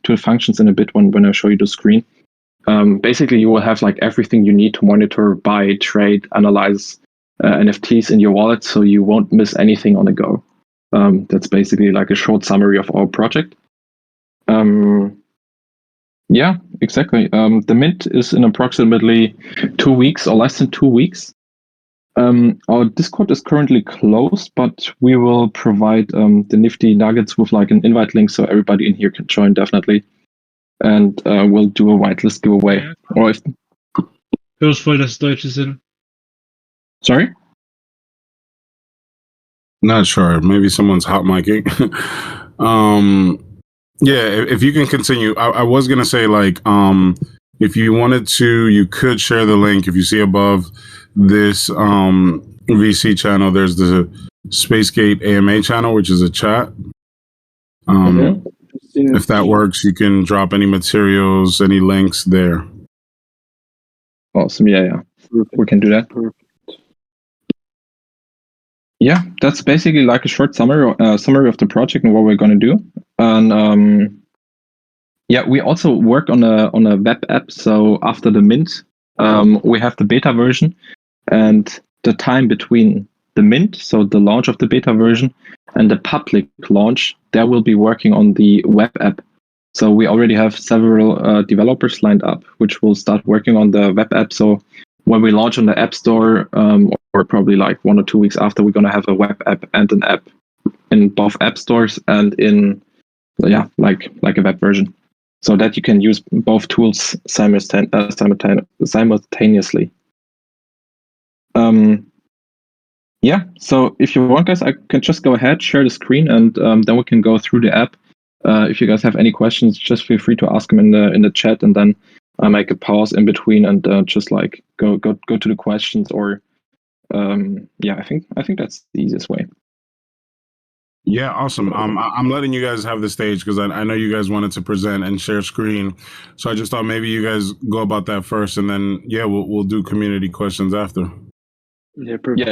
the functions in a bit when I show you the screen. Basically, you will have like everything you need to monitor, buy, trade, analyze NFTs in your wallet, so you won't miss anything on the go. That's basically like a short summary of our project. Yeah, exactly. The mint is in approximately 2 weeks or less than 2 weeks. Our Discord is currently closed, but we will provide the Nifty Nuggets with like an invite link, so everybody in here can join definitely. And we'll do a whitelist giveaway. Ja. Or if... Hörst voll das deutsche Sinn. Sorry? Not sure. Maybe someone's hot micing. Yeah, if you can continue. I was gonna say, like, if you wanted to, you could share the link. If you see above this VC channel, there's the Spacegate AMA channel, which is a chat. If that works, you can drop any materials, any links there. Awesome. Yeah. We can do that. Yeah, that's basically like a short summary of the project and what we're going to do. And yeah, we also work on a web app. So after the mint, we have the beta version, and the time between the mint, so the launch of the beta version, and the public launch, there will be working on the web app. So we already have several developers lined up, which will start working on the web app. So when we launch on the App Store, or probably like 1 or 2 weeks after, we're going to have a web app and an app in both app stores and in, yeah, like a web version, so that you can use both tools simultaneously. Yeah, so if you want, guys, I can just go ahead, share the screen, and then we can go through the app. If you guys have any questions, just feel free to ask them in the chat, and then I make a pause in between and just like go to the questions, or yeah, I think that's the easiest way. Yeah, awesome. I'm letting you guys have the stage because I know you guys wanted to present and share screen, so I just thought maybe you guys go about that first, and then yeah, we'll do community questions after. Yeah, perfect.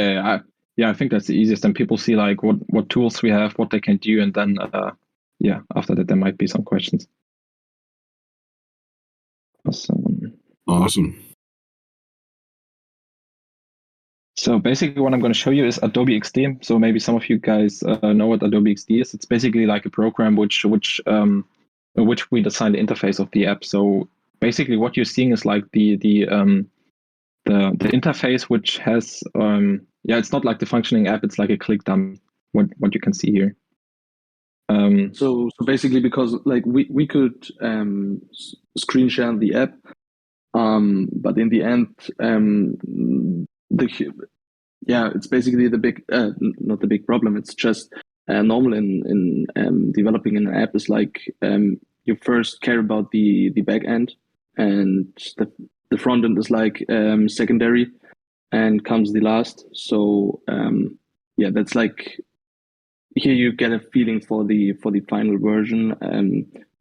Yeah, I think that's the easiest, and people see like what tools we have, what they can do, and then yeah, after that there might be some questions. Awesome. So basically what I'm going to show you is Adobe XD. So maybe some of you guys know what Adobe XD is. It's basically like a program which we design the interface of the app. So basically what you're seeing is like the interface, which has yeah, it's not like the functioning app, it's like a click dummy, what you can see here. So basically, because like we could screen share the app, but in the end, it's basically the big not the big problem. It's just normal in developing an app is like you first care about the back end, and the front end is like secondary, and comes the last. So yeah, that's like, here you get a feeling for the final version,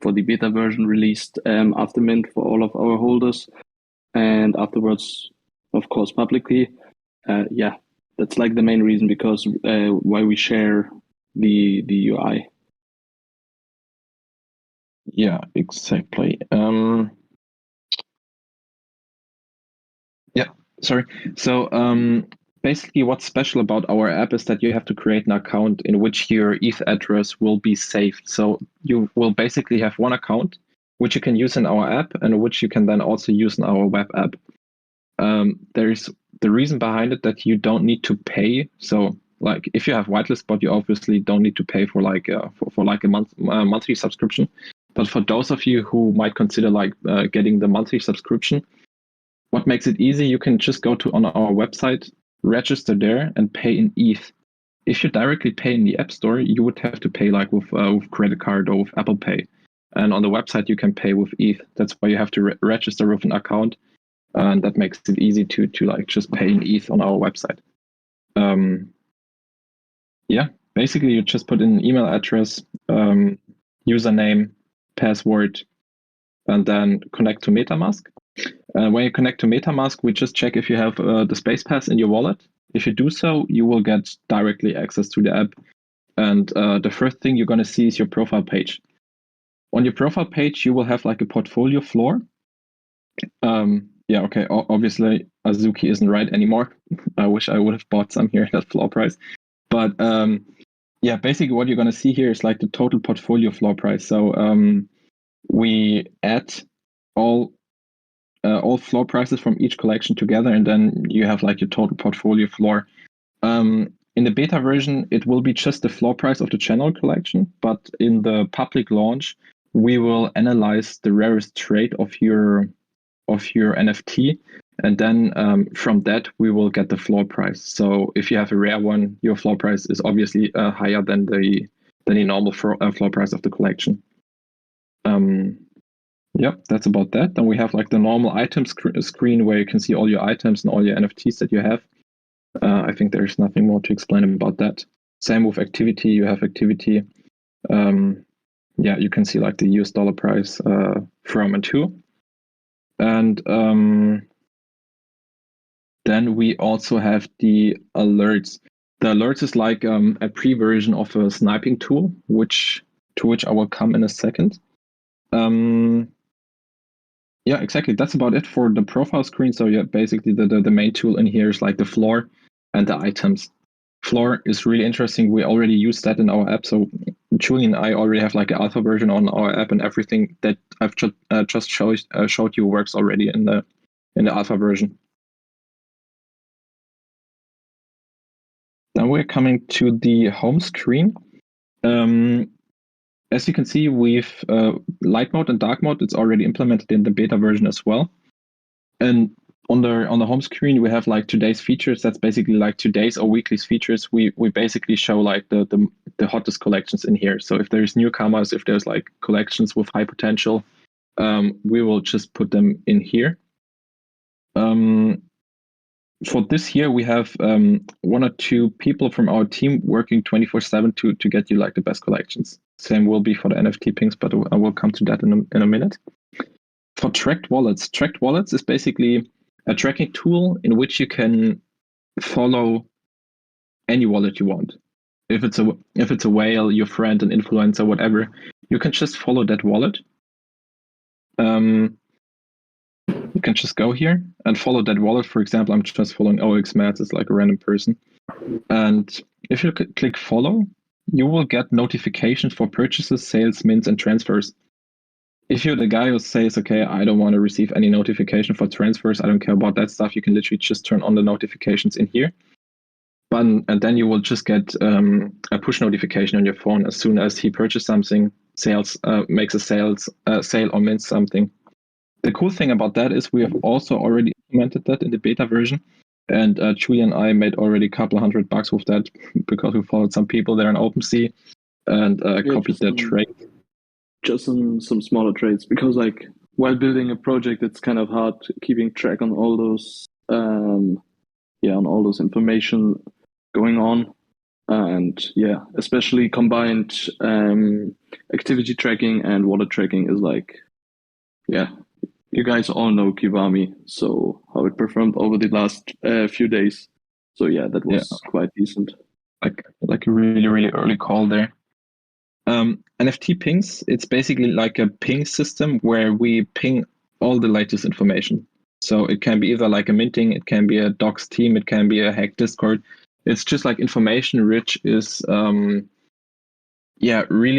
for the beta version released after mint for all of our holders, and afterwards, of course, publicly. Yeah, that's like the main reason, because why we share the UI. Yeah, exactly. Yeah, sorry. So basically what's special about our app is that you have to create an account in which your ETH address will be saved. So you will basically have one account which you can use in our app, and which you can then also use in our web app. There's the reason behind it that you don't need to pay. So like if you have whitelist bot, you obviously don't need to pay for like a monthly subscription. But for those of you who might consider like getting the monthly subscription, what makes it easy, you can just go on our website, register there, and pay in ETH. If you directly pay in the App Store, you would have to pay like with credit card or with Apple Pay. And on the website, you can pay with ETH. That's why you have to register with an account, and that makes it easy to like just pay in ETH on our website. Yeah, basically you just put in an email address, username, password, and then connect to MetaMask. When you connect to MetaMask, we just check if you have the Space Pass in your wallet. If you do so, you will get directly access to the app. And the first thing you're going to see is your profile page. on your profile page, you will have like a portfolio floor. Yeah, okay. Obviously, Azuki isn't right anymore. I wish I would have bought some here at that floor price. But yeah, basically what you're going to see here is like the total portfolio floor price. So we add all floor prices from each collection together, and then you have like your total portfolio floor. In the beta version, it will be just the floor price of the general collection, but in the public launch, we will analyze the rarest trait of your NFT, and then from that we will get the floor price. So if you have a rare one, your floor price is obviously higher than the normal floor price of the collection. Yep, that's about that. Then we have like the normal items screen where you can see all your items and all your NFTs that you have. I think there's nothing more to explain about that. Same with activity. You have activity. Yeah, you can see like the US dollar price from and to. And then we also have the alerts. The alerts is like a pre-version of a sniping tool, to which I will come in a second. Yeah, exactly. That's about it for the profile screen. So yeah, basically the main tool in here is like the floor and the items. Floor is really interesting. We already use that in our app. So Julian and I already have like an alpha version on our app, and everything that I've just showed you works already in the alpha version. Now we're coming to the home screen. As you can see, we've light mode and dark mode. It's already implemented in the beta version as well. And on the home screen, we have like today's features. That's basically like today's or weekly's features. We basically show like the hottest collections in here. So if there's newcomers, if there's like collections with high potential, we will just put them in here. For this year, we have 1 or 2 people from our team working 24/7 to get you like the best collections. Same will be for the NFT pings, but I will come to that in a minute. For tracked wallets is basically a tracking tool in which you can follow any wallet you want. If it's a whale, your friend, an influencer, whatever, you can just follow that wallet. You can just go here and follow that wallet. For example, I'm just following OXMats. It's like a random person. And if you click follow, you will get notifications for purchases, sales, mints, and transfers. If you're the guy who says, okay, I don't want to receive any notification for transfers, I don't care about that stuff, you can literally just turn on the notifications in here. And then you will just get a push notification on your phone as soon as he purchased something, makes a sale or mints something. The cool thing about that is we have also already implemented that in the beta version. And Julian and I made already a couple $100 with that because we followed some people there in Opensea and copied their trade. Just some smaller trades, because like while building a project, it's kind of hard keeping track on all those on all those information going on. And yeah, especially combined activity tracking and wallet tracking is like, yeah, you guys all know Kiwami, so how it performed over the last few days. So yeah, that was quite decent. Like a really, really early call there. NFT pings, it's basically like a ping system where we ping all the latest information. So it can be either like a minting, it can be a docs team, it can be a hacked Discord. It's just like information rich is really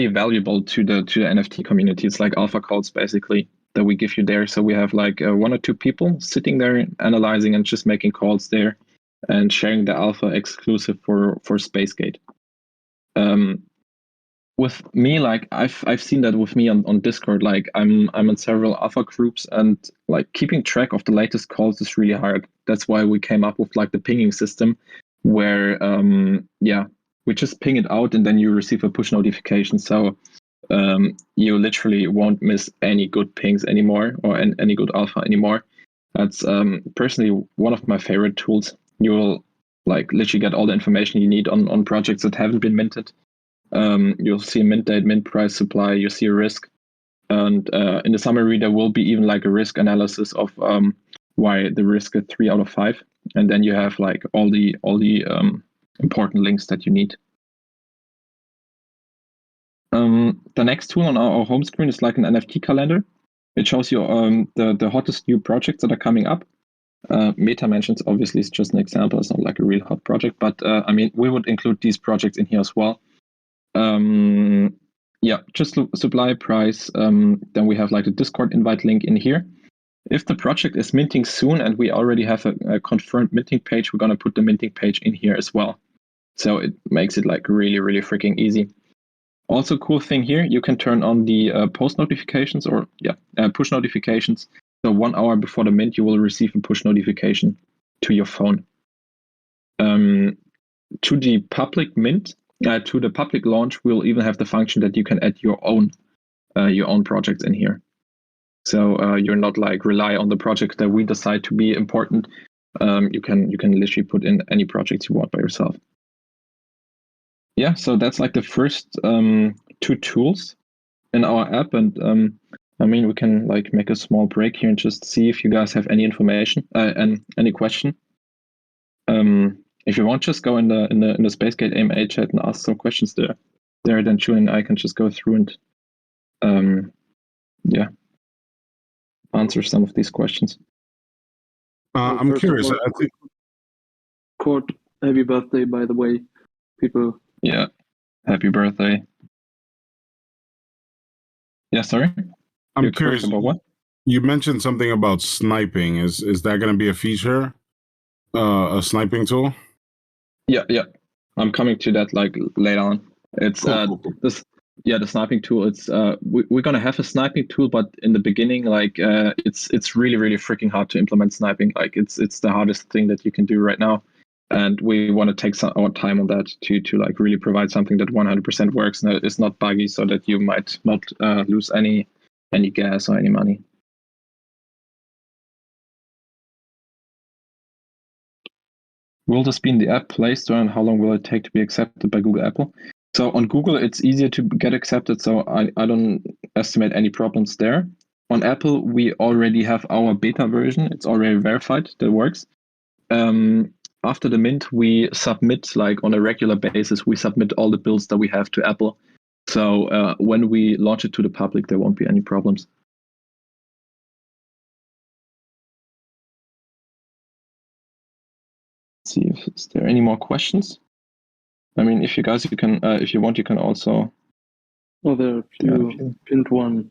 valuable to the NFT community. It's like alpha codes basically that we give you there. So we have like 1 or 2 people sitting there analyzing and just making calls there and sharing the alpha exclusive for Spacegate. With me, like I've seen that with me on Discord. Like I'm in several alpha groups, and like keeping track of the latest calls is really hard. That's why we came up with like the pinging system, where we just ping it out and then you receive a push notification. So you literally won't miss any good pings anymore or any good alpha anymore. That's personally one of my favorite tools. You will like literally get all the information you need on projects that haven't been minted. You'll see a mint date, mint price, supply, you see a risk. And in the summary, there will be even like a risk analysis of why the risk is 3 out of 5. And then you have like all the important links that you need. The next tool on our home screen is like an NFT calendar. It shows you the hottest new projects that are coming up. Meta mentions obviously is just an example. It's not like a real hot project, but I mean, we would include these projects in here as well. Yeah, just supply price. Then we have like the Discord invite link in here. If the project is minting soon and we already have a confirmed minting page, we're going to put the minting page in here as well. So it makes it like really, really freaking easy. Also, cool thing here, you can turn on the post notifications or push notifications. So 1 hour before the mint, you will receive a push notification to your phone. To the public mint, to the public launch, we'll even have the function that you can add your own projects in here. So you're not like rely on the project that we decide to be important. You can literally put in any projects you want by yourself. Yeah, so that's like the first 2 tools in our app, and I mean, we can like make a small break here and just see if you guys have any information and any question. If you want, just go in the Spacegate AMA chat and ask some questions there. Then Chu and I can just go through and answer some of these questions. I'm curious. I think Court, happy birthday, by the way, people. Yeah, happy birthday. Yeah, sorry. I'm curious about what? You mentioned something about sniping. Is that going to be a feature? A sniping tool? Yeah. I'm coming to that like later on. It's cool. the sniping tool. It's we're gonna have a sniping tool, but in the beginning, like it's really, really freaking hard to implement sniping. Like it's the hardest thing that you can do right now, and we want to take our time on that to like really provide something that 100% works and that is not buggy, so that you might not lose any gas or any money. Will this be in the app Play Store, and how long will it take to be accepted by Google Apple? So on Google, it's easier to get accepted, so I don't estimate any problems there. On Apple, we already have our beta version. It's already verified that works. After the mint, we submit, like on a regular basis, we submit all the builds that we have to Apple. So when we launch it to the public, there won't be any problems. See if is there any more questions. I mean, if you guys, you can, if you want, you can also. Oh, there are a few pinned one.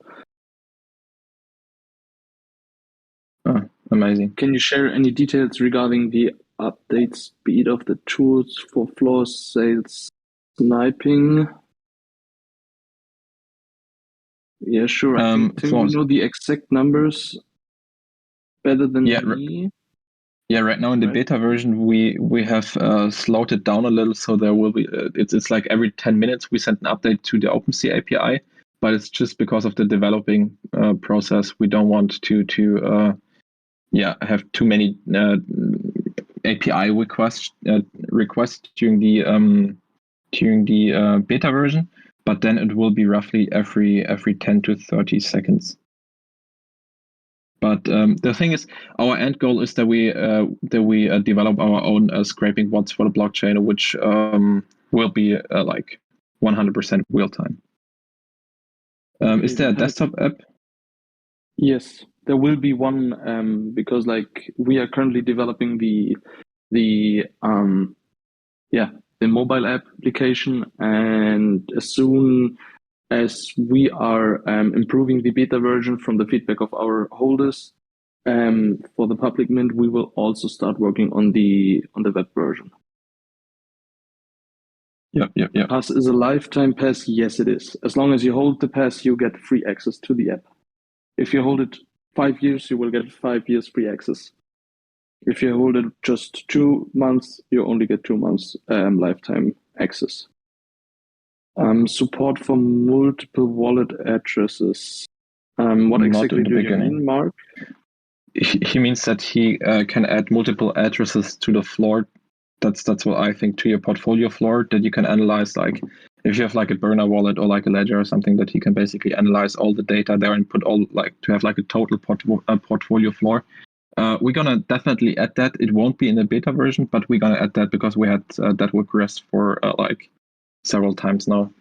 Oh, amazing. Can you share any details regarding the update speed of the tools for floor sales sniping? Yeah, sure. I think Tim, you know the exact numbers better than me. Yeah, right now in the beta version, we have slowed it down a little, so there will be it's like every 10 minutes we send an update to the Opensea API, but it's just because of the developing process. We don't want to have too many API requests during the beta version, but then it will be roughly every 10 to 30 seconds. But the thing is, our end goal is that we develop our own scraping bots for the blockchain, which will be like 100% real time. Is there a desktop app? Yes, there will be one because like we are currently developing the mobile application, and as soon as we are improving the beta version from the feedback of our holders for the public mint, we will also start working on the web version. Yeah. Pass is a lifetime pass. Yes, it is. As long as you hold the pass, you get free access to the app. If you hold it 5 years, you will get 5 years free access. If you hold it just 2 months, you only get 2 months lifetime access. Support for multiple wallet addresses. What exactly do you mean, Mark? He means that he can add multiple addresses to the floor. That's what I think, to your portfolio floor, that you can analyze, like if you have like a burner wallet or like a ledger or something, that he can basically analyze all the data there and put all, like, to have like a total portfolio floor. We're gonna definitely add that. It won't be in the beta version, but we're gonna add that because we had that request for like several times now.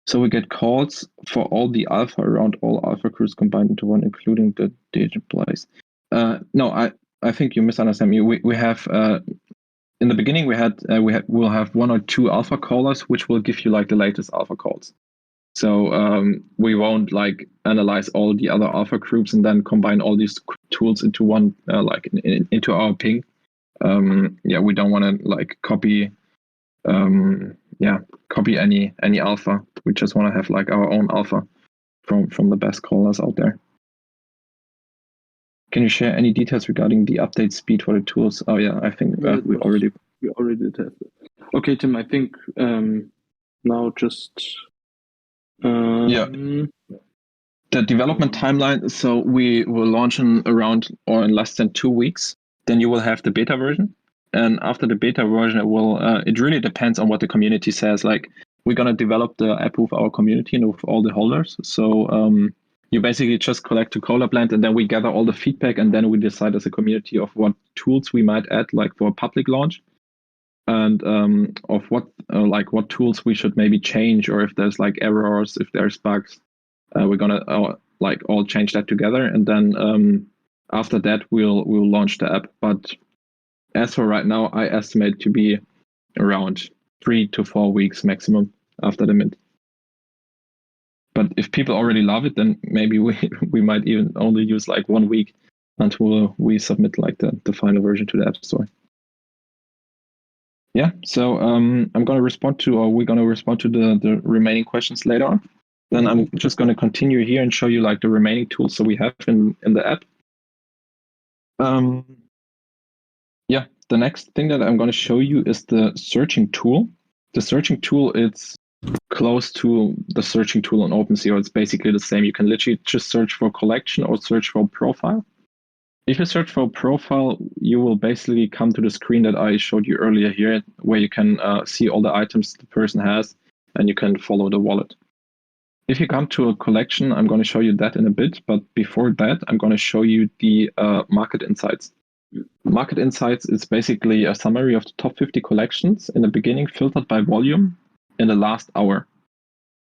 So we get calls for all the alpha around all alpha crews combined into one, including the digit place. No, I think you misunderstand me. We have in the beginning we'll have 1 or 2 alpha callers, which will give you like the latest alpha calls. So we won't like analyze all the other alpha groups and then combine all these tools into one, like into our ping. We don't want to like copy any alpha. We just want to have like our own alpha from the best callers out there. Can you share any details regarding the update speed for the tools? Oh yeah, I think we already did have it. Okay, Tim, I think now just the development timeline. So we will launch in around or in less than 2 weeks. Then you will have the beta version, and after the beta version, it really depends on what the community says. Like we're gonna develop the app with our community and with all the holders. So you basically just collect a collab land, and then we gather all the feedback, and then we decide as a community of what tools we might add, like for a public launch, and of what tools we should maybe change, or if there's like errors, if there's bugs. We're gonna all change that together, and then after that we'll launch the app. But as for right now, I estimate to be around 3 to 4 weeks maximum after the mint. But if people already love it, then maybe we might even only use like 1 week until we submit like the final version to the App Store. Yeah, so we're gonna respond to the remaining questions later on. Then I'm just gonna continue here and show you like the remaining tools that we have in the app. The next thing that I'm gonna show you is the searching tool. The searching tool, it's close to the searching tool on Opensea. It's basically the same. You can literally just search for collection or search for profile. If you search for profile, you will basically come to the screen that I showed you earlier here, where you can see all the items the person has, and you can follow the wallet. If you come to a collection, I'm going to show you that in a bit. But before that, I'm going to show you the market insights. Market insights is basically a summary of the top 50 collections in the beginning, filtered by volume in the last hour.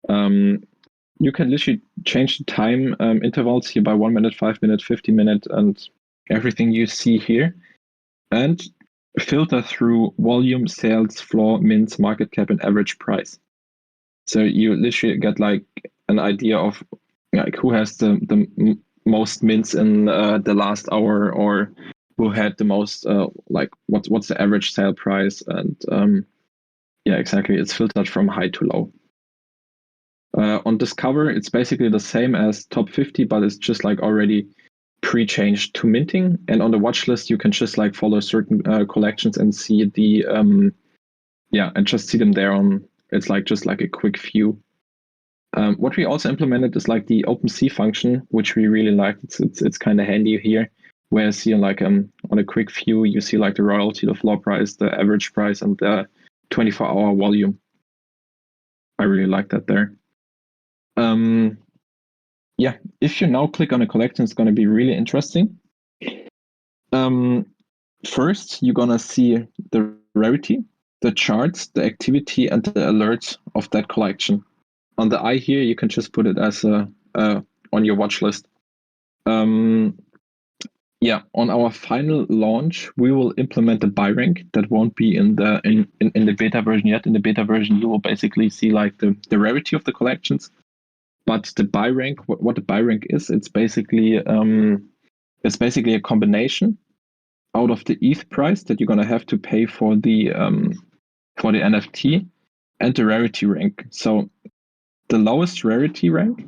You can literally change the time intervals here by 1 minute, 5 minutes, 50 minutes, and everything you see here, and filter through volume, sales, floor, mints, market cap, and average price. So you literally get like an idea of like who has the most mints in the last hour, or who had the most like what's the average sale price, and exactly, it's filtered from high to low. On Discover, it's basically the same as top 50, but it's just like already pre-changed to minting. And on the watch list, you can just like follow certain collections and see the and just see them there on. It's like just like a quick view. What we also implemented is like the Opensea function, which we really like. It's kind of handy here, where you see like on a quick view, you see like the royalty, the floor price, the average price, and the 24-hour volume. I really like that there. If you now click on a collection, it's going to be really interesting. First, you're going to see the rarity, the charts, the activity, and the alerts of that collection. On the eye here, you can just put it as on your watch list. On our final launch, we will implement the buy rank. That won't be in the beta version yet. In the beta version, you will basically see like the rarity of the collections. But the buy rank, what the buy rank is, it's basically a combination out of the ETH price that you're gonna have to pay for the NFT and the rarity rank. So the lowest rarity rank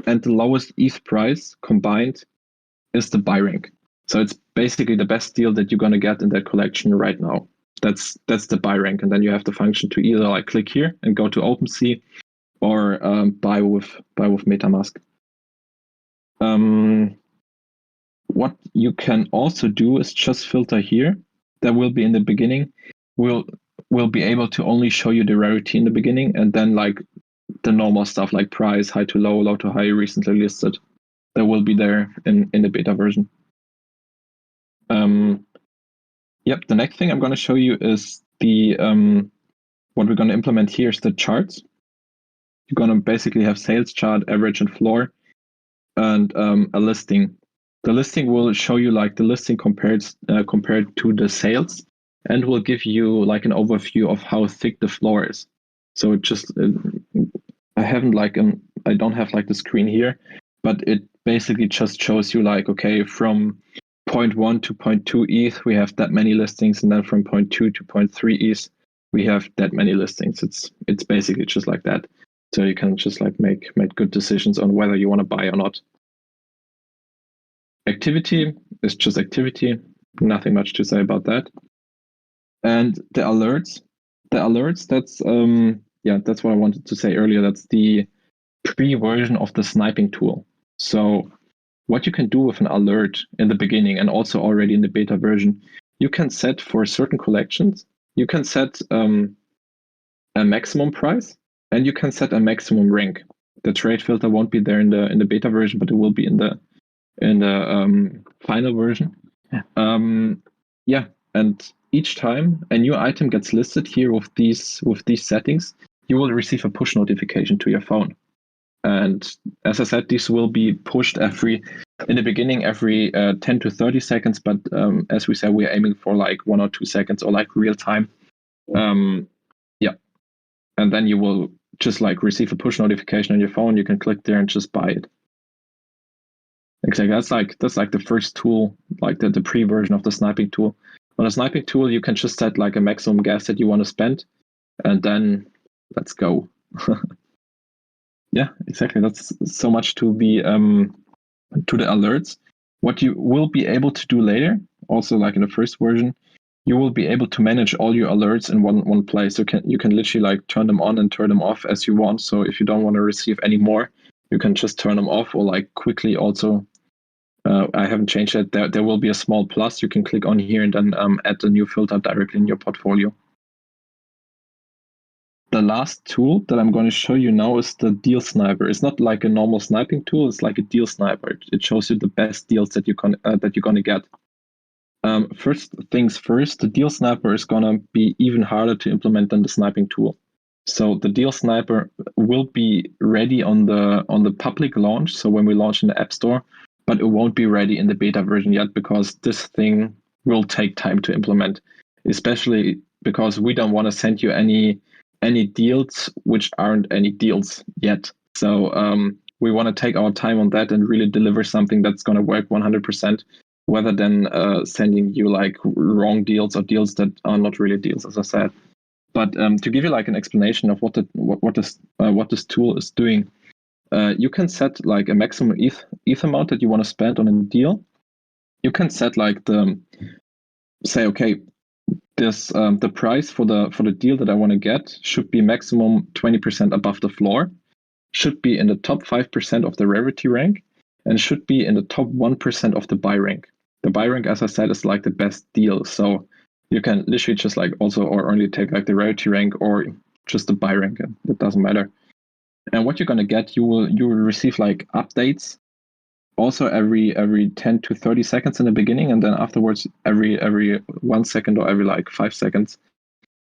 and the lowest ETH price combined is the buy rank. So it's basically the best deal that you're gonna get in that collection right now. That's the buy rank, and then you have the function to either like click here and go to Opensea, or buy with MetaMask. What you can also do is just filter here. That will be in the beginning. We'll be able to only show you the rarity in the beginning, and then like the normal stuff like price, high to low, low to high, recently listed. That will be there in the beta version. The next thing I'm going to show you is the what we're going to implement here is the charts. You're gonna basically have sales chart, average and floor, and a listing. The listing will show you like the listing compared to the sales, and will give you like an overview of how thick the floor is. So it just I don't have like the screen here, but it basically just shows you like, okay, from 0.1 to 0.2 ETH we have that many listings, and then from 0.2 to 0.3 ETH we have that many listings. It's basically just like that. So you can just like make good decisions on whether you want to buy or not. Activity is just activity, nothing much to say about that. And the alerts, that's that's what I wanted to say earlier. That's the pre-version of the sniping tool. So what you can do with an alert in the beginning, and also already in the beta version, you can set for certain collections, you can set a maximum price, and you can set a maximum rank. The trade filter won't be there in the beta version, but it will be in the final version. And each time a new item gets listed here with these settings, you will receive a push notification to your phone. And as I said, these will be pushed in the beginning every 10 to 30 seconds, but as we said, we're aiming for like 1 or 2 seconds, or like real time. And then you will just like receive a push notification on your phone. You can click there and just buy it. Exactly. That's like the first tool, like the pre-version of the sniping tool. On a sniping tool, you can just set like a maximum gas that you want to spend, and then let's go. Yeah, exactly. That's so much to the alerts. What you will be able to do later, also like in the first version, you will be able to manage all your alerts in one place. You can literally like turn them on and turn them off as you want. So if you don't want to receive any more, you can just turn them off, or like quickly also. I haven't changed it. There will be a small plus. You can click on here and then add a new filter directly in your portfolio. The last tool that I'm going to show you now is the deal sniper. It's not like a normal sniping tool. It's like a deal sniper. It shows you the best deals that you're going to get. First things first, the deal sniper is going to be even harder to implement than the sniping tool. So the deal sniper will be ready on the public launch. So when we launch in the App Store, but it won't be ready in the beta version yet, because this thing will take time to implement, especially because we don't want to send you any deals which aren't any deals yet. So we want to take our time on that and really deliver something that's going to work 100%, rather than sending you like wrong deals or deals that are not really deals, as I said. But to give you like an explanation of what this tool is doing, you can set like a maximum ETH amount that you want to spend on a deal. You can set like okay, this the price for the deal that I want to get should be maximum 20% above the floor, should be in the top 5% of the rarity rank, and should be in the top 1% of the buy rank. The buy rank, as I said, is like the best deal. So you can literally just like also or only take like the rarity rank or just the buy rank. It doesn't matter. And what you're gonna get, you will receive like updates also every 10 to 30 seconds in the beginning, and then afterwards every 1 second or every like 5 seconds.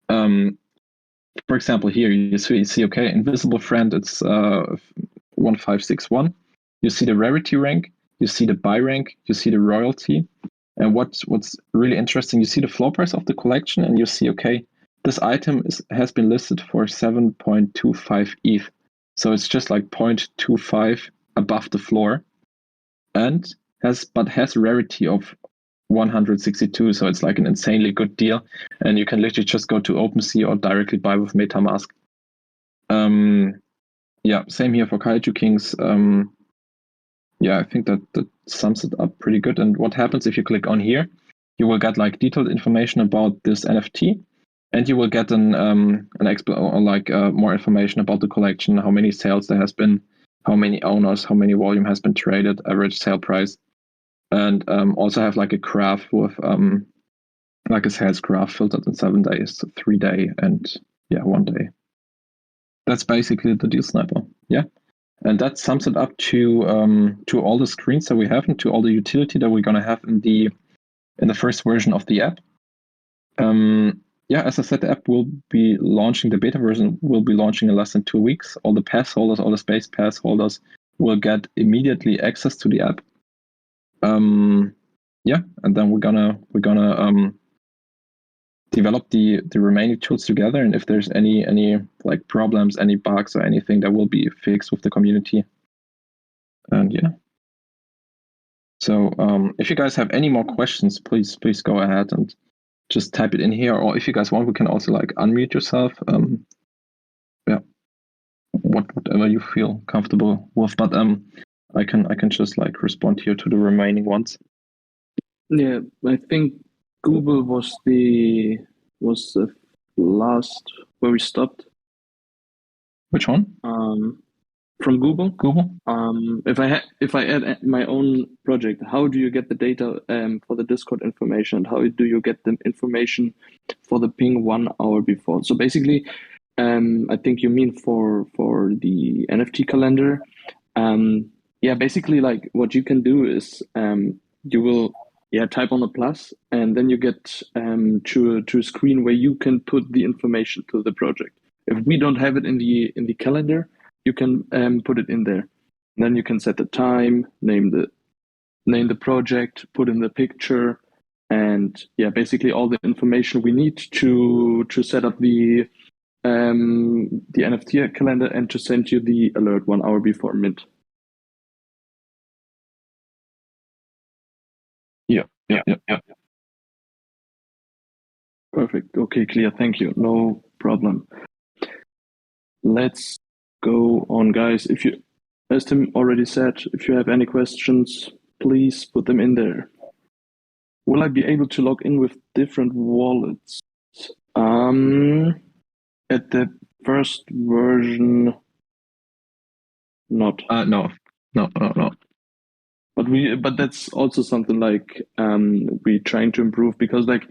For example, here you see okay, invisible friend, it's 1561. You see the rarity rank, you see the buy rank, you see the royalty, and what's really interesting, you see the floor price of the collection, and you see okay, this item has been listed for 7.25 ETH. So it's just like 0.25 above the floor, and has rarity of 162. So it's like an insanely good deal, and you can literally just go to Opensea or directly buy with MetaMask. Same here for Kaiju Kings. I think that sums it up pretty good. And what happens if you click on here, you will get like detailed information about this NFT, and you will get more information about the collection, how many sales there has been, how many owners, how many volume has been traded, average sale price, and also have like a graph with like a sales graph filtered in 7 days, 3 day, and 1 day. That's basically the deal sniper. Yeah. And that sums it up to all the screens that we have and to all the utility that we're going to have in the first version of the app. yeah, as I said, the app will be launching, the beta version will be launching in less than 2 weeks. All the pass holders, all the space pass holders will get immediately access to the app. Yeah, and then we're gonna develop the remaining tools together, and if there's any like problems, any bugs or anything, that will be fixed with the community. And yeah. So if you guys have any more questions, please go ahead and just type it in here, or if you guys want, we can also like unmute yourself. Yeah, whatever you feel comfortable with. But I can just like respond here to the remaining ones. Yeah, I think Google was the last where we stopped. Which one? From Google. Google. If I add my own project, how do you get the data for the Discord information? How do you get the information for the ping 1 hour before? So basically, I think you mean for the NFT calendar. Yeah, basically, like what you can do is you will type on a plus, and then you get to a screen where you can put the information to the project. If we don't have it in the calendar, you can put it in there. And then you can set the time, name the project, put in the picture, and yeah, basically all the information we need to set up the NFT calendar and to send you the alert 1 hour before mint. Yeah. Perfect. Okay, clear. Thank you. No problem. Let's go on, guys. If you, as Tim already said, if you have any questions, please put them in there. Will I be able to log in with different wallets? At the first version, not. No. But that's also something like we're trying to improve, because like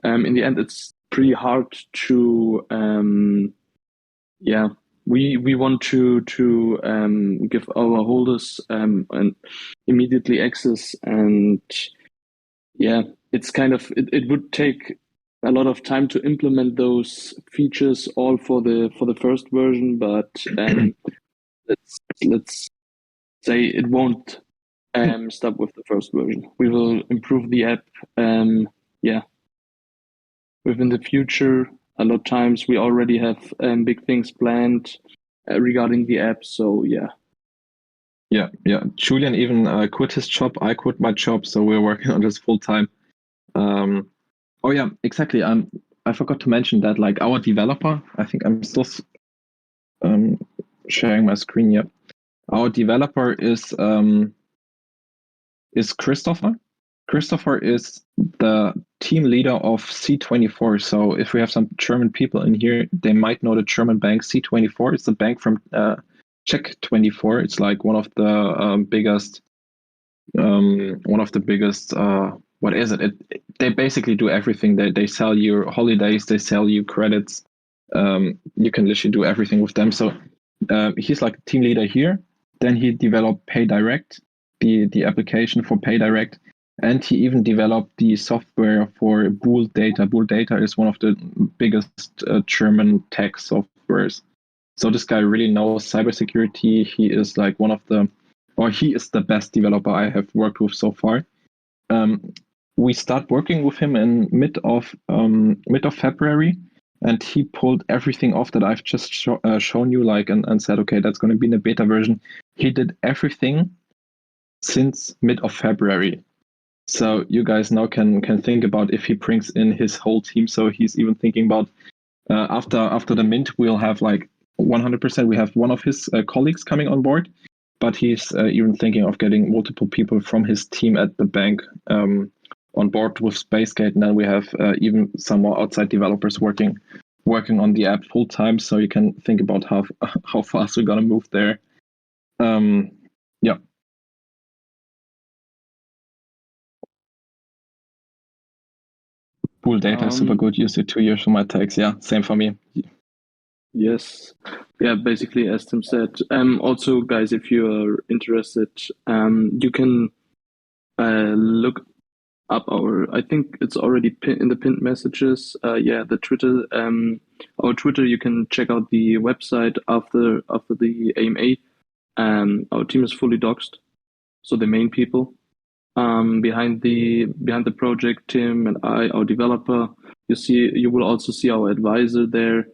in the end it's pretty hard to we want to give our holders and immediately access, and yeah, it's kind of it would take a lot of time to implement those features all for the first version, but let's say it won't stop with the first version. We will improve the app within the future. A lot of times we already have big things planned regarding the app, so yeah. Julian even quit his job. I quit my job, so we're working on this full time. Oh yeah, exactly. I forgot to mention that like our developer, I think I'm still sharing my screen here. Our developer is Christopher. Christopher is the team leader of C24. So if we have some German people in here, they might know the German bank C24. It's a bank from Check24. It's like one of the biggest. What is it? They basically do everything. They sell you holidays. They sell you credits. You can literally do everything with them. So he's like a team leader here. Then he developed PayDirect, the application for PayDirect. And he even developed the software for Bool Data. Bool Data is one of the biggest German tech softwares. So this guy really knows cybersecurity. He is like he is the best developer I have worked with so far. We start working with him in mid of February, and he pulled everything off that I've just shown you, like, and said, okay, that's going to be in the beta version. He did everything since mid of February. So you guys now can think about if he brings in his whole team. So he's even thinking about after the mint, we'll have like 100%. We have one of his colleagues coming on board, but he's even thinking of getting multiple people from his team at the bank on board with Spacegate. And then we have even some more outside developers working on the app full time. So you can think about how fast we're gonna move there. Yeah. Bool Data is super good. Used it 2 years for my tags. Yeah, same for me. Yes. Yeah, basically, as Tim said. Also, guys, if you are interested, you can look up I think it's already in the pinned messages. The Twitter, our Twitter, you can check out the website after the AMA. Our team is fully doxed, so the main people behind the project, Tim and I, our developer. You will also see our advisor there,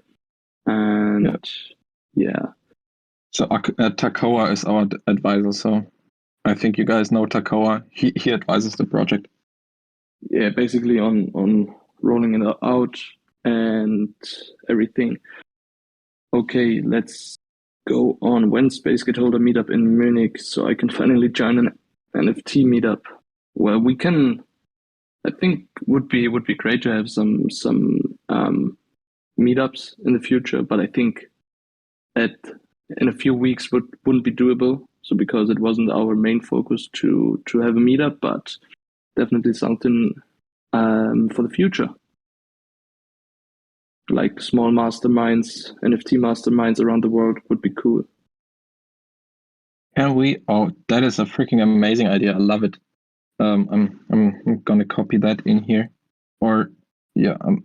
and So Takoa is our advisor. So I think you guys know Takoa. He advises the project. Yeah, basically on rolling it out and everything. Okay, let's go on. When Spacegate hold a meetup in Munich, so I can finally join an NFT meetup. Well, we can. I think would be great to have some meetups in the future, but I think that in a few weeks wouldn't be doable. So because it wasn't our main focus to have a meetup, but definitely something for the future. Like small masterminds, NFT masterminds around the world would be cool. Can we? Oh, that is a freaking amazing idea. I love it. I'm gonna copy that in here, or I'm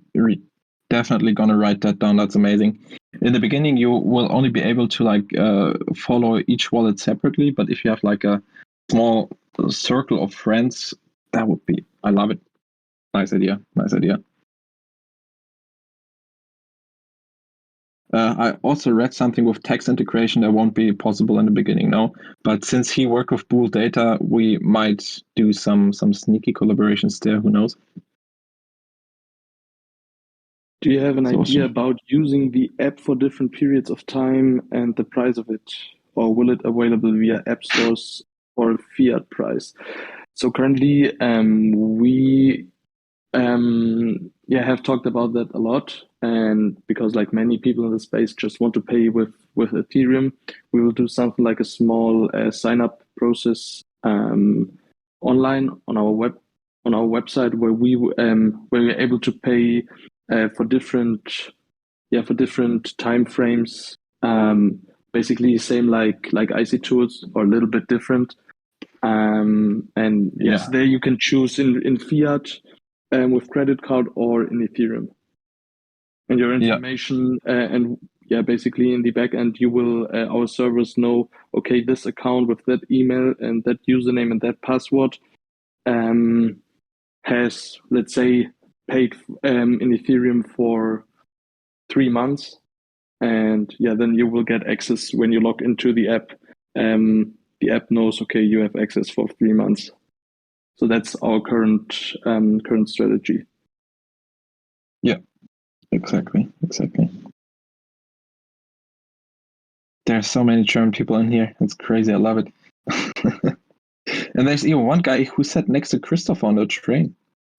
definitely gonna write that down. That's amazing. In the beginning, you will only be able to follow each wallet separately, but if you have like a small circle of friends, that would be. I love it. Nice idea. Nice idea. I also read something with text integration that won't be possible in the beginning, no. But since he worked with Bool Data, we might do some sneaky collaborations there. Who knows? Do you have an idea about using the app for different periods of time and the price of it, or will it available via app stores or fiat price? So currently, we have talked about that a lot, and because like many people in the space just want to pay with Ethereum, we will do something like a small sign up process online on our website where we're able to pay for different time frames. Basically same like IC tools, or a little bit different. There you can choose in fiat, with credit card, or in Ethereum. And your information basically in the back end, you will our servers know, okay, this account with that email and that username and that password has, let's say, paid in Ethereum for 3 months, and then you will get access when you log into the app. The app knows, okay, you have access for 3 months. So that's our current strategy. Yeah, exactly. There's so many German people in here. It's crazy. I love it. And there's even one guy who sat next to Christopher on the train.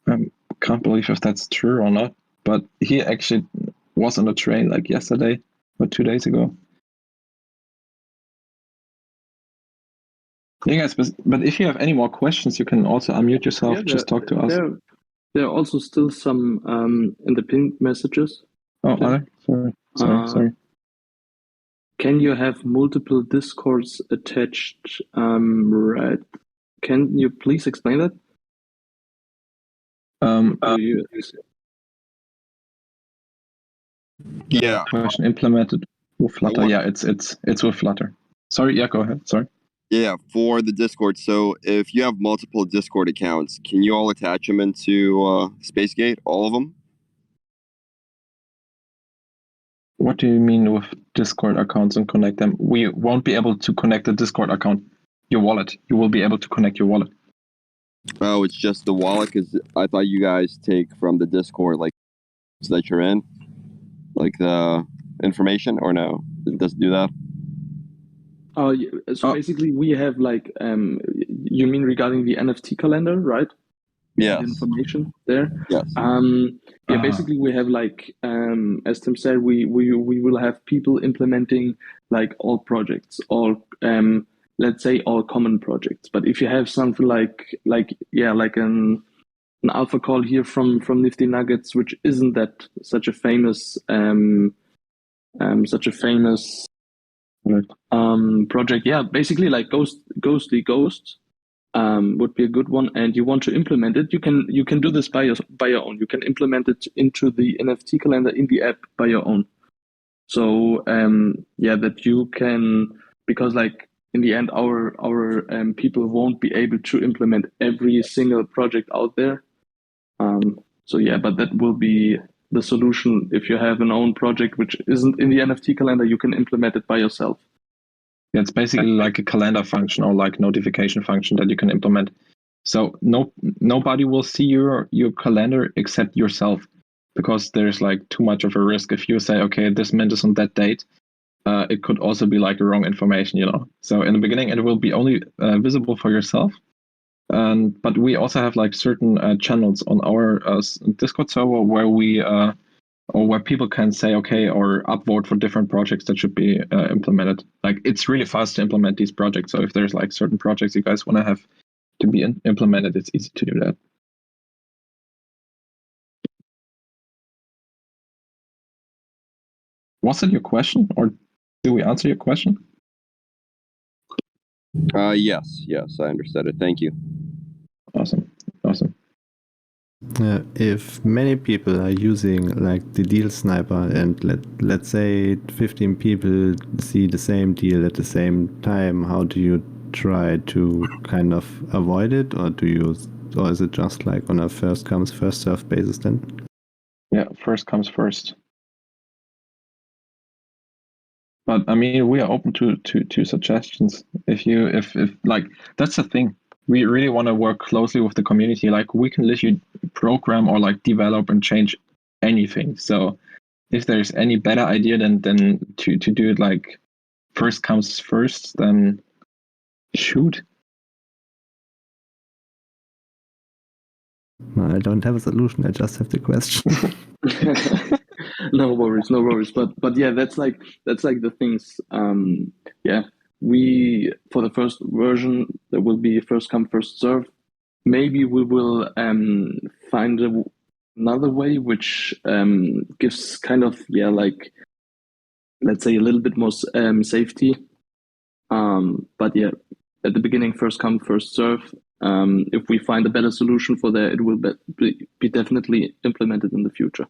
I can't believe if that's true or not, but he actually was on the train like yesterday or 2 days ago. Yeah, guys, but if you have any more questions, you can also unmute yourself. Just talk to us. There are also still some in the pinned messages. Oh, are there? Sorry. Can you have multiple discords attached? Right. Can you please explain that? Yeah. Question implemented with Flutter. Yeah, it's with Flutter. Sorry. Yeah, go ahead. Sorry. Yeah, for the Discord. So if you have multiple Discord accounts, can you all attach them into Spacegate? All of them? What do you mean with Discord accounts and connect them? We won't be able to connect the Discord account. Your wallet. You will be able to connect your wallet. Oh, it's just the wallet? Because I thought you guys take from the Discord, like, so that you're in, like the information, or no? It doesn't do that? Basically we have like, you mean regarding the NFT calendar, right? Yes. The information there. Yes. Basically we have like, as Tim said, we will have people implementing like all projects, all let's say all common projects. But if you have something like an alpha call here from Nifty Nuggets, which isn't that such a famous project, basically like Ghostly Ghost, would be a good one, and you want to implement it, you can do this by your own. You can implement it into the NFT calendar in the app by your own. So that you can, because like in the end, our people won't be able to implement every single project out there. But that will be the solution. If you have an own project which isn't in the NFT calendar, you can implement it by yourself. Yeah, it's basically like a calendar function or like notification function that you can implement. So nobody will see your calendar except yourself, because there's like too much of a risk if you say, okay, this mint is on that date. It could also be like wrong information, So in the beginning, it will be only visible for yourself. But we also have like certain channels on our Discord server where we or where people can say, okay, or upvote for different projects that should be implemented. Like it's really fast to implement these projects. So if there's like certain projects you guys want to have to be implemented, it's easy to do that. Was it your question, or did we answer your question? Yes, I understood it. Thank you. Awesome. If many people are using like the deal sniper, and let's say 15 people see the same deal at the same time, how do you try to kind of avoid it, or is it just like on a first comes first served basis then? Yeah, first comes first. But I mean, we are open to suggestions. If like, that's the thing. We really want to work closely with the community. Like we can literally program or like develop and change anything. So if there's any better idea than to do it like first comes first, then shoot. I don't have a solution. I just have the question. No worries. But yeah, that's like the things. We, for the first version, there will be first come first serve. Maybe we will find another way which gives kind of like, let's say, a little bit more safety. But yeah, at the beginning, first come first serve. If we find a better solution for that, it will be definitely implemented in the future.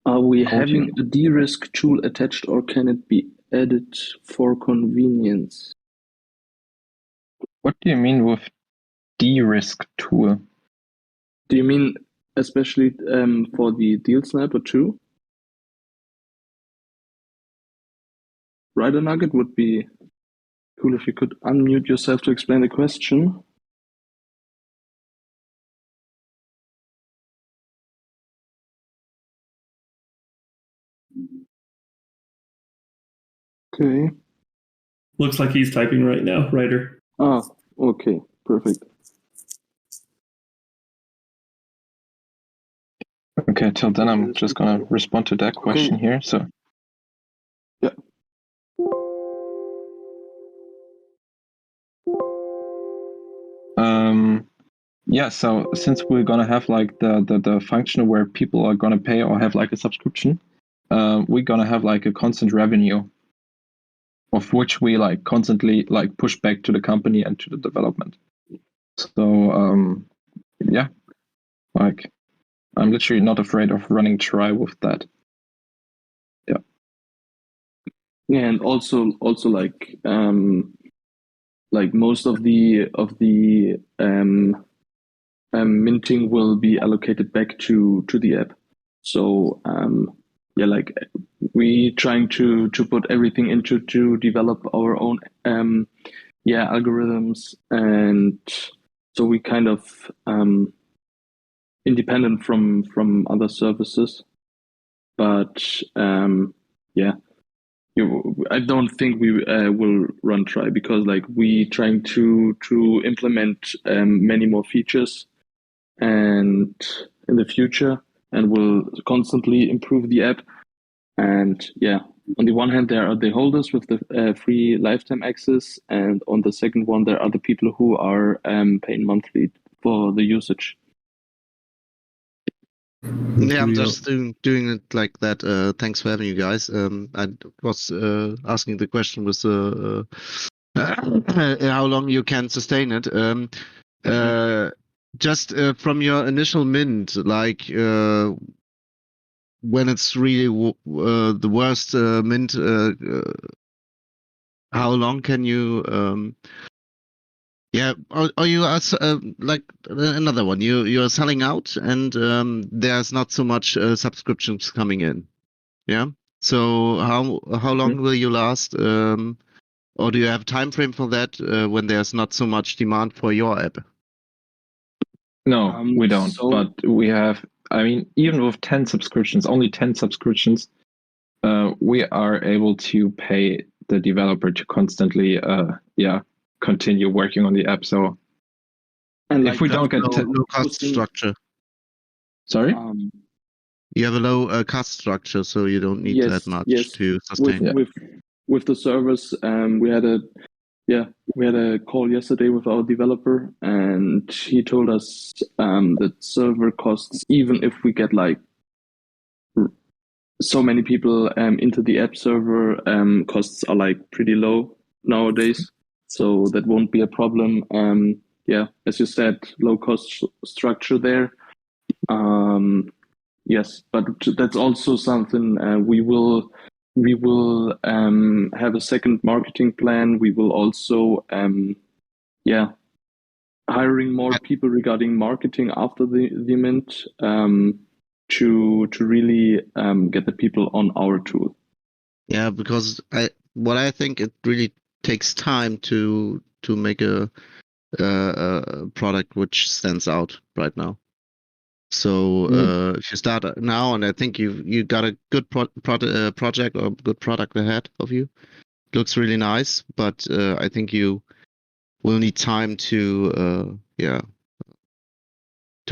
Are we having a Derisk tool attached, or can it be added for convenience? What do you mean with Derisk tool? Do you mean especially for the deal sniper too? Rider Nugget would be cool if you could unmute yourself to explain the question. Okay. Looks like he's typing right now, Ryder. Ah, okay, perfect. Okay, till then I'm just gonna respond to that question here. So yeah. So since we're gonna have like the function where people are gonna pay or have like a subscription, we're gonna have like a constant revenue, of which we like constantly like push back to the company and to the development. So yeah, like I'm literally not afraid of running try with that. Yeah. Yeah, and also like most of the minting will be allocated back to the app. So like we trying to put everything into to develop our own algorithms, and so we kind of independent from other services. But I don't think we will run try, because like we trying to implement many more features and in the future, and will constantly improve the app. And yeah, on the one hand, there are the holders with the free lifetime access, and on the second one, there are the people who are paying monthly for the usage. Yeah, I'm just doing it like that. Thanks for having you guys. I was asking the question with how long you can sustain it. Just from your initial mint, like when it's really the worst mint, how long can you? Yeah, or you are like another one. You're selling out, and there's not so much subscriptions coming in. Yeah. So how long will you last? Or do you have a time frame for that when there's not so much demand for your app? No, we don't. so- But we have. I mean, even with 10 subscriptions, only 10 subscriptions, we are able to pay the developer to constantly, continue working on the app. So And if we don't get low cost structure, sorry, you have a low cost structure, so you don't need that much to sustain. With the servers, we had a call yesterday with our developer, and he told us that server costs, even if we get like so many people into the app server, costs are like pretty low nowadays, so that won't be a problem. As you said, low cost structure there. Yes, but that's also something we will have a second marketing plan. We will also hiring more people regarding marketing after the mint to really get the people on our tool. Yeah, because what I think it really takes time to make a product which stands out right now. So if you start now, and I think you got a good project or good product ahead of you, it looks really nice. But I think you will need time to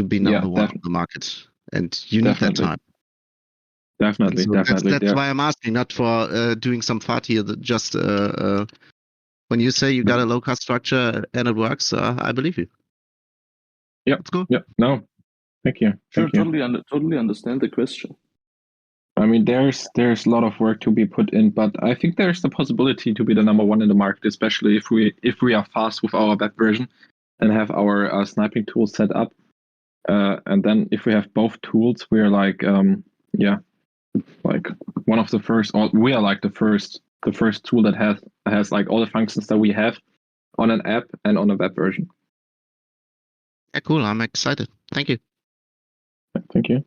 be number one on the market, and you need that time. Definitely. That's why I'm asking, not for doing some fart here. Just when you say you got a low cost structure and it works, I believe you. Yeah, let's go. Yeah, no, thank you. Sure, totally understand the question. I mean, there's a lot of work to be put in, but I think there's the possibility to be the number one in the market, especially if we are fast with our web version and have our sniping tool set up. And then if we have both tools, we're like like one of the first, or we are like the first tool that has like all the functions that we have on an app and on a web version. Yeah, cool. I'm excited. Thank you. Thank you.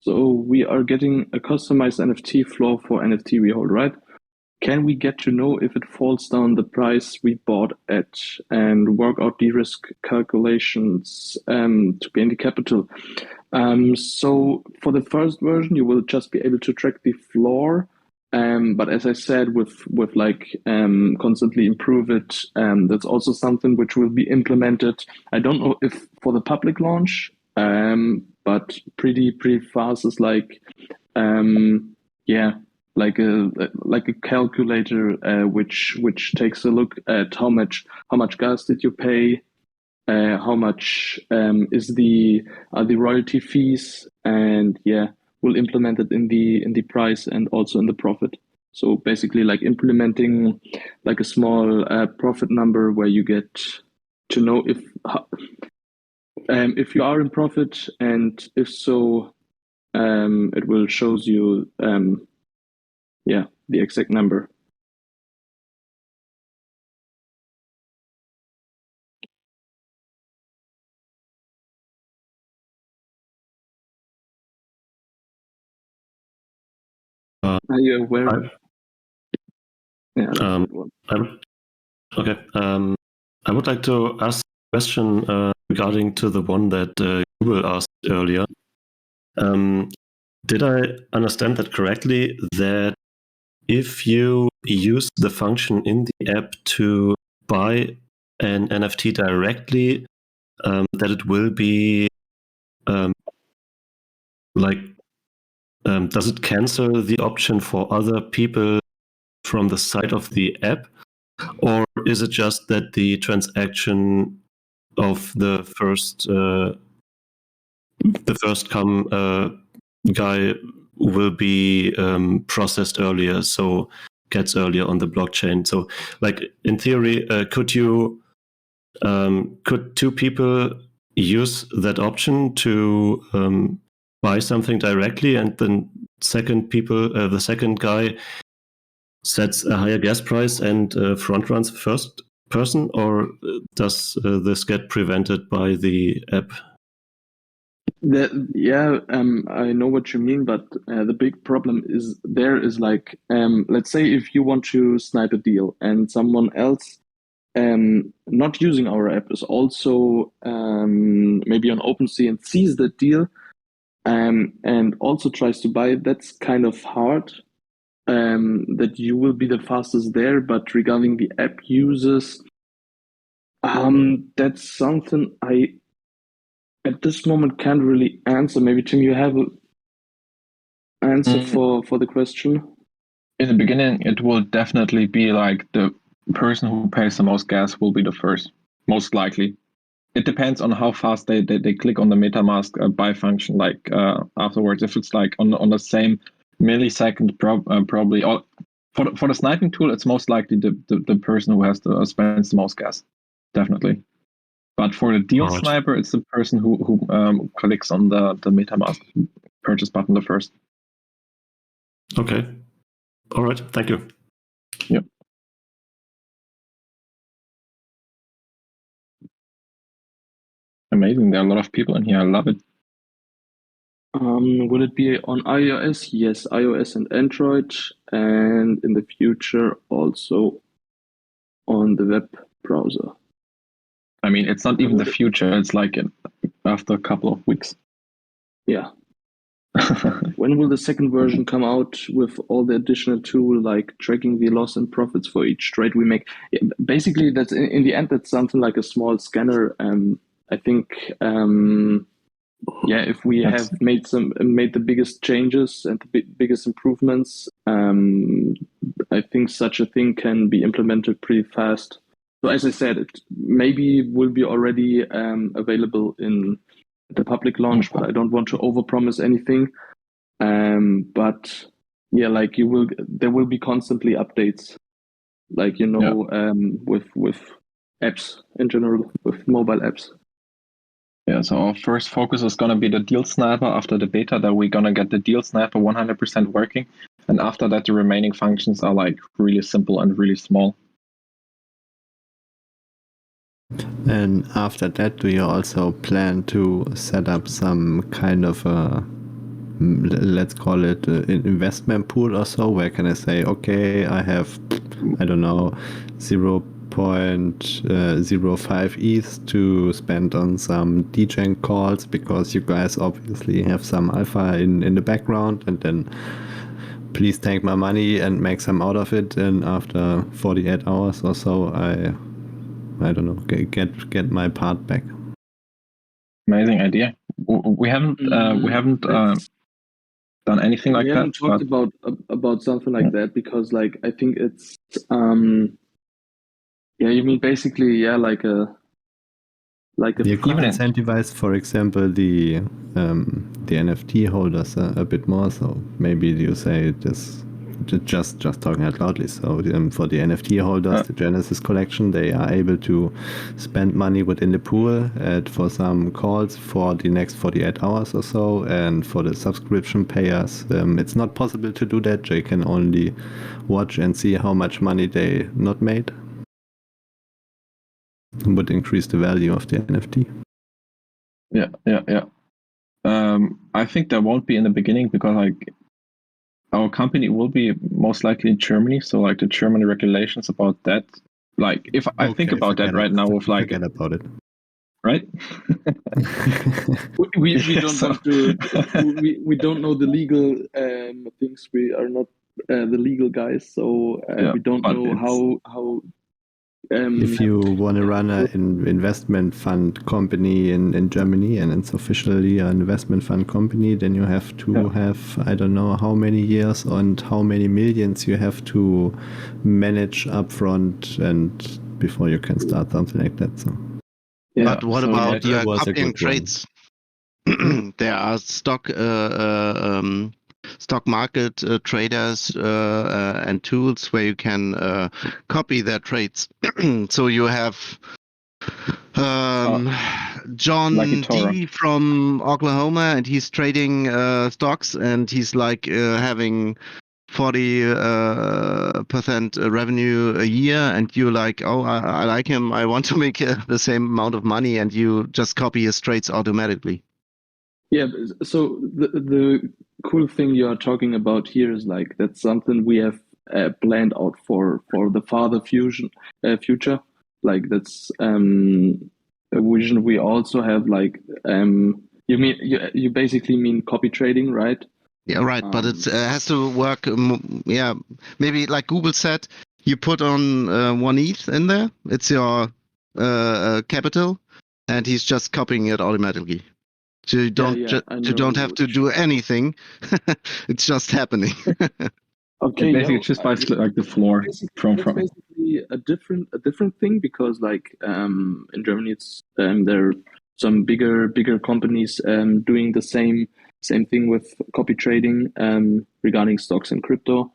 So we are getting a customized NFT floor for NFT we hold, right? Can we get to know if it falls down the price we bought at and work out Derisk calculations to gain the capital? So for the first version, you will just be able to track the floor. But as I said, with like constantly improve it, that's also something which will be implemented. I don't know if for the public launch, but pretty fast is like like a calculator which takes a look at how much gas did you pay, how much are the royalty fees, and we'll implement it in the price and also in the profit. So basically, like implementing like a small profit number where you get to know if you are in profit, and if so, it will shows you the exact number. Are you aware? Okay. I would like to ask a question regarding to the one that you will ask earlier. Did I understand that correctly, that if you use the function in the app to buy an NFT directly, that it will be does it cancel the option for other people from the side of the app? Or is it just that the transaction of the first the first come guy will be processed earlier, so gets earlier on the blockchain. So, like in theory, could two people use that option to buy something directly, and then the second guy sets a higher gas price and front runs the first person, or does this get prevented by the app? I know what you mean, but the big problem is like, let's say if you want to snipe a deal and someone else not using our app is also maybe on Opensea and sees that deal and also tries to buy it, that's kind of hard. That you will be the fastest there, but regarding the app users, that's something I at this moment can't really answer. Maybe Tim, you have an answer for the question. In the beginning, it will definitely be like the person who pays the most gas will be the first, most likely. It depends on how fast they click on the MetaMask buy function, like afterwards. If it's like on the same millisecond, probably. Or for the sniping tool, it's most likely the person who has spends the most gas, definitely. But for the deal sniper, it's the person who clicks on the MetaMask purchase button the first. Okay. All right. Thank you. Yep. Amazing. There are a lot of people in here. I love it. Will it be on iOS? Yes, iOS and Android, and in the future also on the web browser. I mean, it's not even the future. It's like after a couple of weeks. Yeah. When will the second version come out with all the additional tool, like tracking the loss and profits for each trade we make? Basically, that's in the end, that's something like a small scanner. I think, if we have made the biggest changes and the biggest improvements, I think such a thing can be implemented pretty fast. So as I said, it maybe will be already available in the public launch, but I don't want to overpromise anything. But yeah, like there will be constantly updates, like with apps in general, with mobile apps. Yeah, so our first focus is going to be the deal sniper after the beta, that we're going to get the deal sniper 100% working. And after that, the remaining functions are like really simple and really small. And after that, do you also plan to set up some kind of a, let's call it an investment pool or so, where can I say, okay, I have, I don't know, 0.05 ETH to spend on some DGen calls, because you guys obviously have some alpha in the background, and then please take my money and make some out of it, and after 48 hours or so, I don't know, get my part back. Amazing idea. We haven't done anything like that. We haven't talked about something like that, because like I think it's you mean basically like a you could incentivize, for example, the NFT holders a bit more. So maybe you say this. Just talking out loudly. So for the NFT holders, the Genesis collection, they are able to spend money within the pool for some calls for the next 48 hours or so. And for the subscription payers, it's not possible to do that. They can only watch and see how much money they not made. Would increase the value of the NFT. Yeah. I think there won't be in the beginning, because like our company will be most likely in Germany, so like the German regulations about that. Like if I think about that right now, with like forget about it, right? we don't want to. We don't know the legal things. We are not the legal guys, so we don't know how. If you want to run an investment fund company in Germany, and it's officially an investment fund company, then you have to have, I don't know how many years and how many millions you have to manage upfront, and before you can start something like that. So. But what about your copying trades? there are stock market traders and tools where you can copy their trades. So you have John Like D from Oklahoma, and he's trading stocks, and he's like having 40% revenue a year, and you're like, oh, I like him, I want to make the same amount of money, and you just copy his trades automatically. Yeah, so the cool thing you are talking about here is like that's something we have planned out for the farther future. Like that's a vision we also have. Like you basically mean copy trading, right? Yeah, right. But it has to work. Yeah, maybe like Google said, you put on 1 ETH in there. It's your capital, and he's just copying it automatically. So you don't have to do anything. It's just happening. Okay, basically it just buys like the floor from. Basically a different thing, because like in Germany it's there are some bigger companies doing the same thing with copy trading regarding stocks and crypto.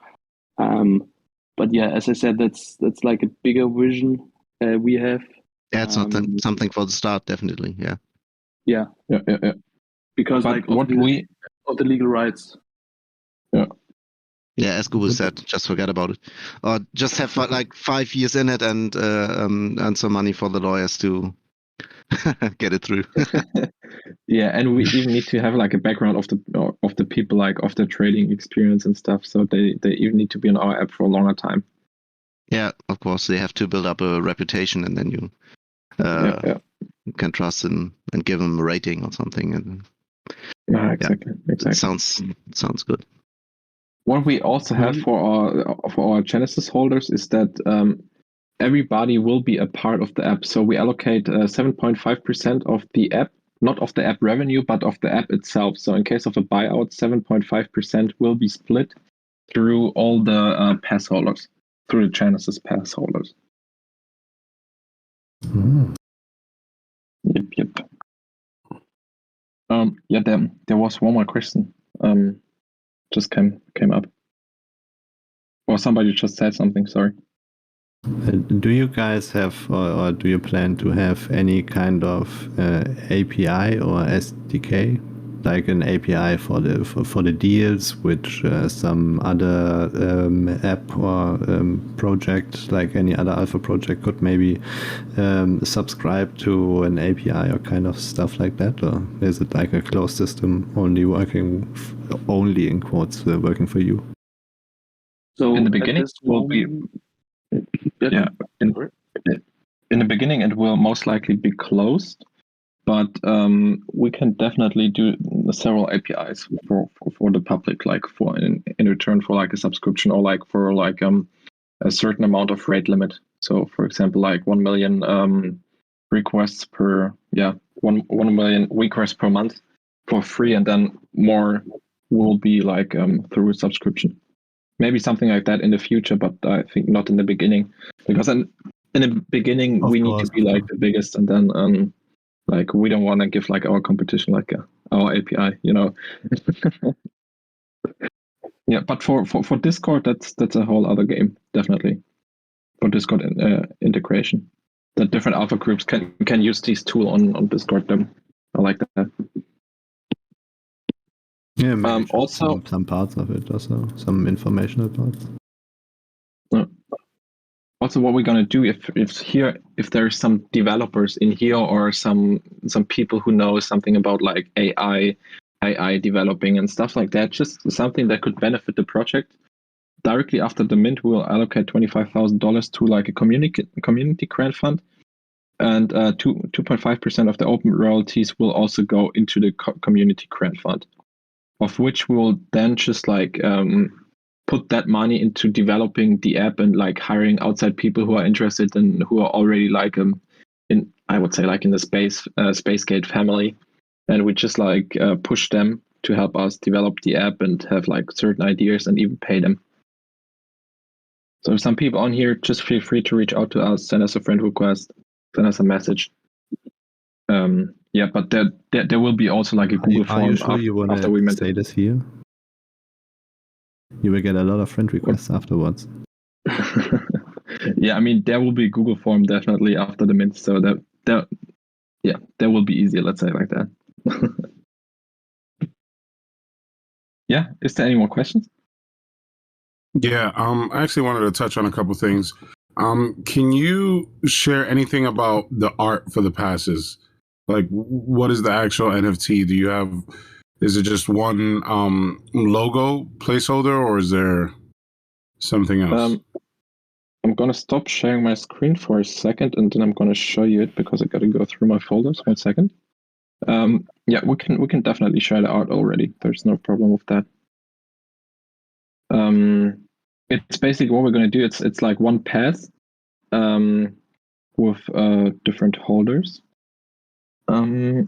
But yeah, as I said, that's like a bigger vision we have. Yeah, it's not something for the start, definitely. Yeah. Yeah. Because but like what of the legal rights. Yeah. Yeah, as Google said, just forget about it, or just have like 5 years in it and earn some money for the lawyers to get it through. Yeah, and we even need to have like a background of the people, like of the trading experience and stuff. So they even need to be on our app for a longer time. Yeah, of course they have to build up a reputation, and then you can trust them and give them a rating or something. And exactly. Sounds good. What we also have for our Genesis holders is that everybody will be a part of the app. So we allocate 7.5% of the app, not of the app revenue, but of the app itself. So in case of a buyout, 7.5% will be split through all the pass holders, through the Genesis pass holders. Yep. There was one more question. Just came up. Or somebody just said something, sorry. Do you guys have, or do you plan to have any kind of API or SDK, like an API for the deals, which some other app or project, like any other alpha project, could maybe subscribe to an API or kind of stuff like that? Or is it like a closed system, only in quotes, working for you? So in the beginning, will be. Yeah, in the beginning, it will most likely be closed, but we can definitely do several APIs for the public, like for in return for like a subscription, or like for like a certain amount of rate limit. So, for example, like 1 million requests per 1 million requests per month for free, and then more will be like through subscription. Maybe something like that in the future, but I think not in the beginning, because in the beginning we need to be like the biggest, and then like we don't want to give like our competition like our API, you know. Yeah, but for Discord, that's a whole other game, definitely. For Discord integration, that different alpha groups can use this tool on Discord. I like that. Yeah, maybe also some parts of it, also some informational parts. Also, what we're gonna do if there's some developers in here, or some people who know something about like AI developing and stuff like that, just something that could benefit the project. Directly after the mint, we will allocate $25,000 to like a community grant fund, and 2.5% of the open royalties will also go into the community grant fund, of which we will then just like put that money into developing the app and like hiring outside people who are interested and who are already like in, I would say, like in the Spacegate family, and we just like push them to help us develop the app and have like certain ideas and even pay them. So some people on here, just feel free to reach out to us, send us a friend request, send us a message. Yeah, but there will be also like a Google Are form you sure you want after we to met. say this here? You will get a lot of friend requests afterwards. Yeah, I mean there will be a Google form definitely after the mint, so that will be easier. Let's say it like that. Yeah, is there any more questions? Yeah, I actually wanted to touch on a couple things. Can you share anything about the art for the passes? Like, what is the actual NFT? Do you have? Is it just one logo placeholder, or is there something else? I'm gonna stop sharing my screen for a second, and then I'm gonna show you it because I gotta go through my folders. 1 second. Yeah, we can definitely share the art already. There's no problem with that. It's basically what we're gonna do. It's like one pass, with different holders. Where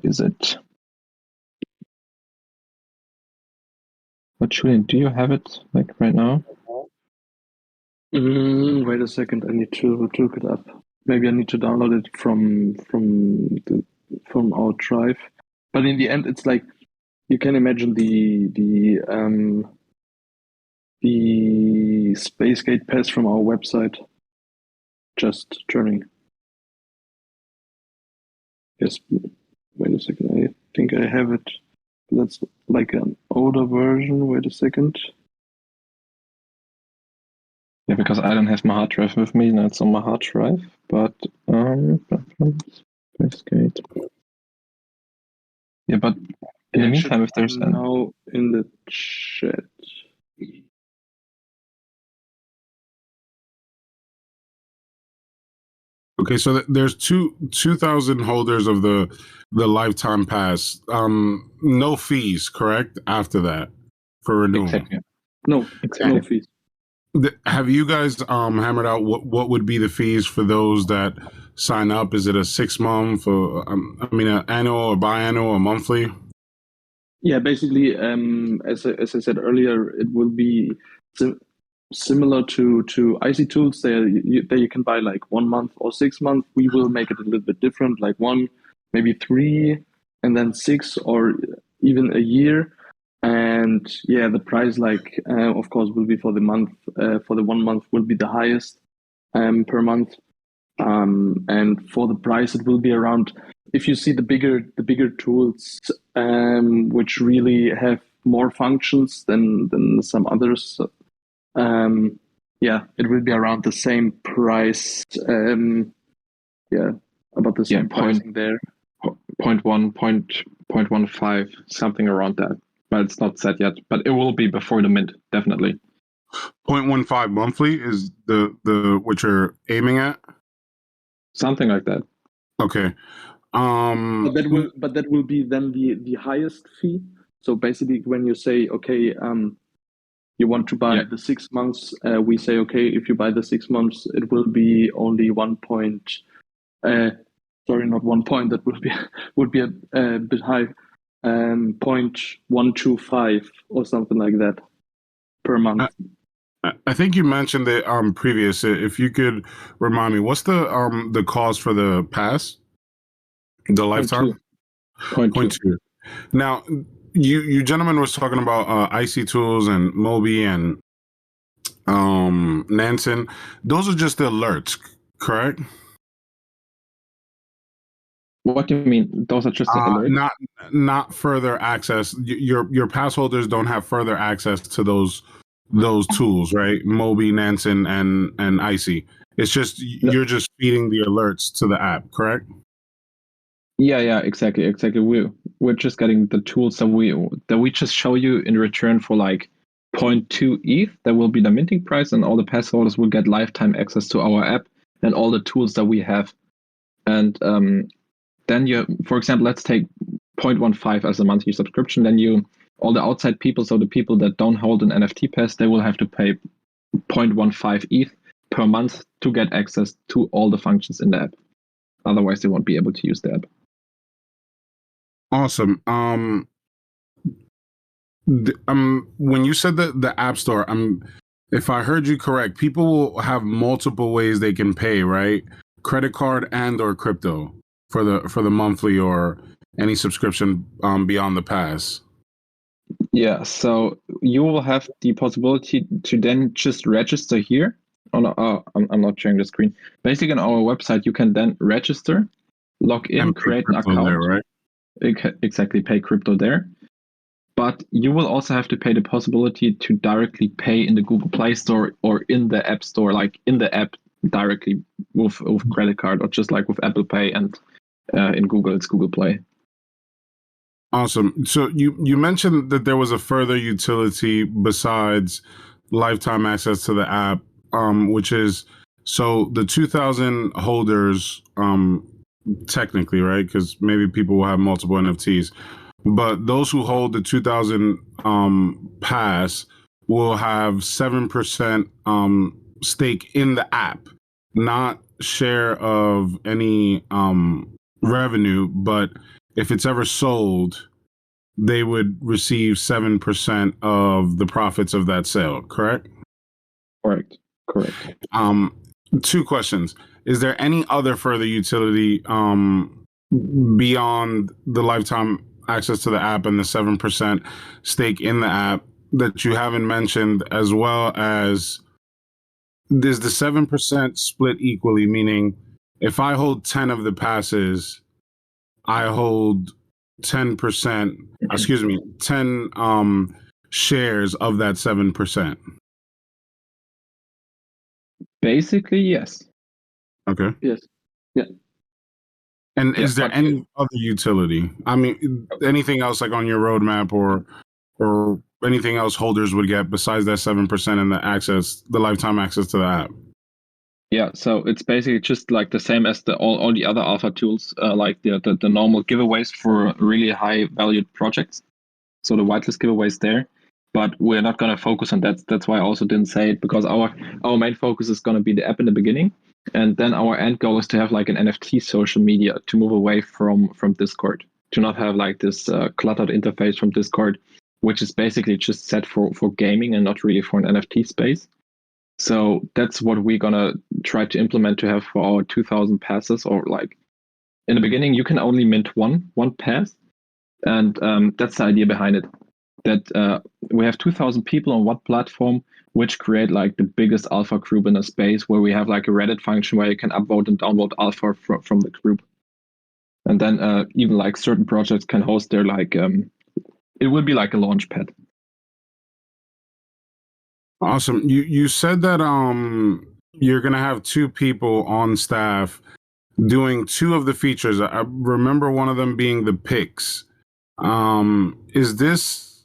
is it? What Julian, do you have it like right now? Wait a second, I need to look it up. Maybe I need to download it from our drive. But in the end, it's like you can imagine the Spacegate pass from our website. Just turning. Yes. Wait a second. I think I have it. That's like an older version. Wait a second. Yeah, because I don't have my hard drive with me, and it's on my hard drive. But Spacegate. Yeah, but in the meantime, if there's now in the chat. Okay, so there's 2,000 holders of the lifetime pass. No fees, correct? After that, for renewal. Exactly. No, exactly. No fees. Have you guys hammered out what would be the fees for those that sign up? Is it a 6 month, or an annual or biannual or monthly? Yeah, basically, as I said earlier, it will be similar to IC tools. There you can buy like 1 month or 6 months. We will make it a little bit different, like 1, maybe 3, and then 6, or even a year. And yeah, the price, like of course, will be for the month. For the 1 month will be the highest per month. And for the price, it will be around. If you see the bigger tools, which really have more functions than some others, yeah, it will be around the same price. Yeah, about the same pricing there. 0.1, 0.15, something around that. But it's not set yet. But it will be before the mint, definitely. 0.15 monthly is the what you're aiming at? Something like that. Okay. But that will be then the highest fee. So basically, when you say, okay, you want to buy the 6 months, we say, okay, if you buy the 6 months, it will be only 1 point. Sorry, not 1 point. That would be a bit high. 0.125 or something like that per month. I think you mentioned it previous. If you could remind me, what's the cost for the pass? The lifetime? 0.2. Now, you gentlemen was talking about IC tools and Moby and Nansen. Those are just the alerts, correct? What do you mean? Those are just the alerts? Not further access. Your pass holders don't have further access to those tools, right? Moby, Nansen, and IC. It's just you're just feeding the alerts to the app, correct? Yeah, exactly. We're just getting the tools that we just show you in return for like 0.2 ETH. That will be the minting price, and all the pass holders will get lifetime access to our app and all the tools that we have. And then you, for example, let's take 0.15 as a monthly subscription. Then all the outside people, so the people that don't hold an NFT pass, they will have to pay 0.15 ETH per month to get access to all the functions in the app. Otherwise, they won't be able to use the app. Awesome. When you said the App Store, if I heard you correct, people will have multiple ways they can pay, right? Credit card and or crypto. for the monthly or any subscription beyond the pass? Yeah, so you will have the possibility to then just register here. I'm not sharing the screen. Basically, on our website, you can then register, log in, And create an crypto account. there, right? Exactly, pay crypto there. But you will also have to pay the possibility to directly pay in the Google Play Store or in the App Store, like in the app directly with credit card, or just like with Apple Pay, and in Google, it's Google Play. Awesome. So you mentioned that there was a further utility besides lifetime access to the app, which is so the 2,000 holders, technically, right? Because maybe people will have multiple NFTs, but those who hold the 2,000 pass will have 7% stake in the app, not share of any revenue, but if it's ever sold, they would receive 7% of the profits of that sale, correct? Correct. Two questions. Is there any other further utility beyond the lifetime access to the app and the 7% stake in the app that you haven't mentioned, as well as is the 7% split equally, meaning if I hold 10 of the passes, I hold 10%, 10 shares of that 7%. Basically, yes. Okay. Yes. Yeah. And Yeah, is there but- any other utility? I mean, anything else like on your roadmap or anything else holders would get besides that 7% and the lifetime access to the app? Yeah, so it's basically just like the same as all the other alpha tools, like the normal giveaways for really high valued projects. So the whitelist giveaways there, but we're not going to focus on that. That's why I also didn't say it, because our main focus is going to be the app in the beginning, and then our end goal is to have like an NFT social media, to move away from Discord, to not have like this cluttered interface from Discord, which is basically just set for gaming and not really for an NFT space. So that's what we're gonna try to implement to have for our 2,000 passes. Or like in the beginning, you can only mint one pass, and that's the idea behind it. That we have 2,000 people on one platform, which create like the biggest alpha group in a space, where we have like a Reddit function where you can upvote and download alpha from the group, and then even like certain projects can host their like it will be like a launch pad. Awesome. You said that you're gonna have 2 people on staff doing 2 of the features. I remember one of them being the picks. Is this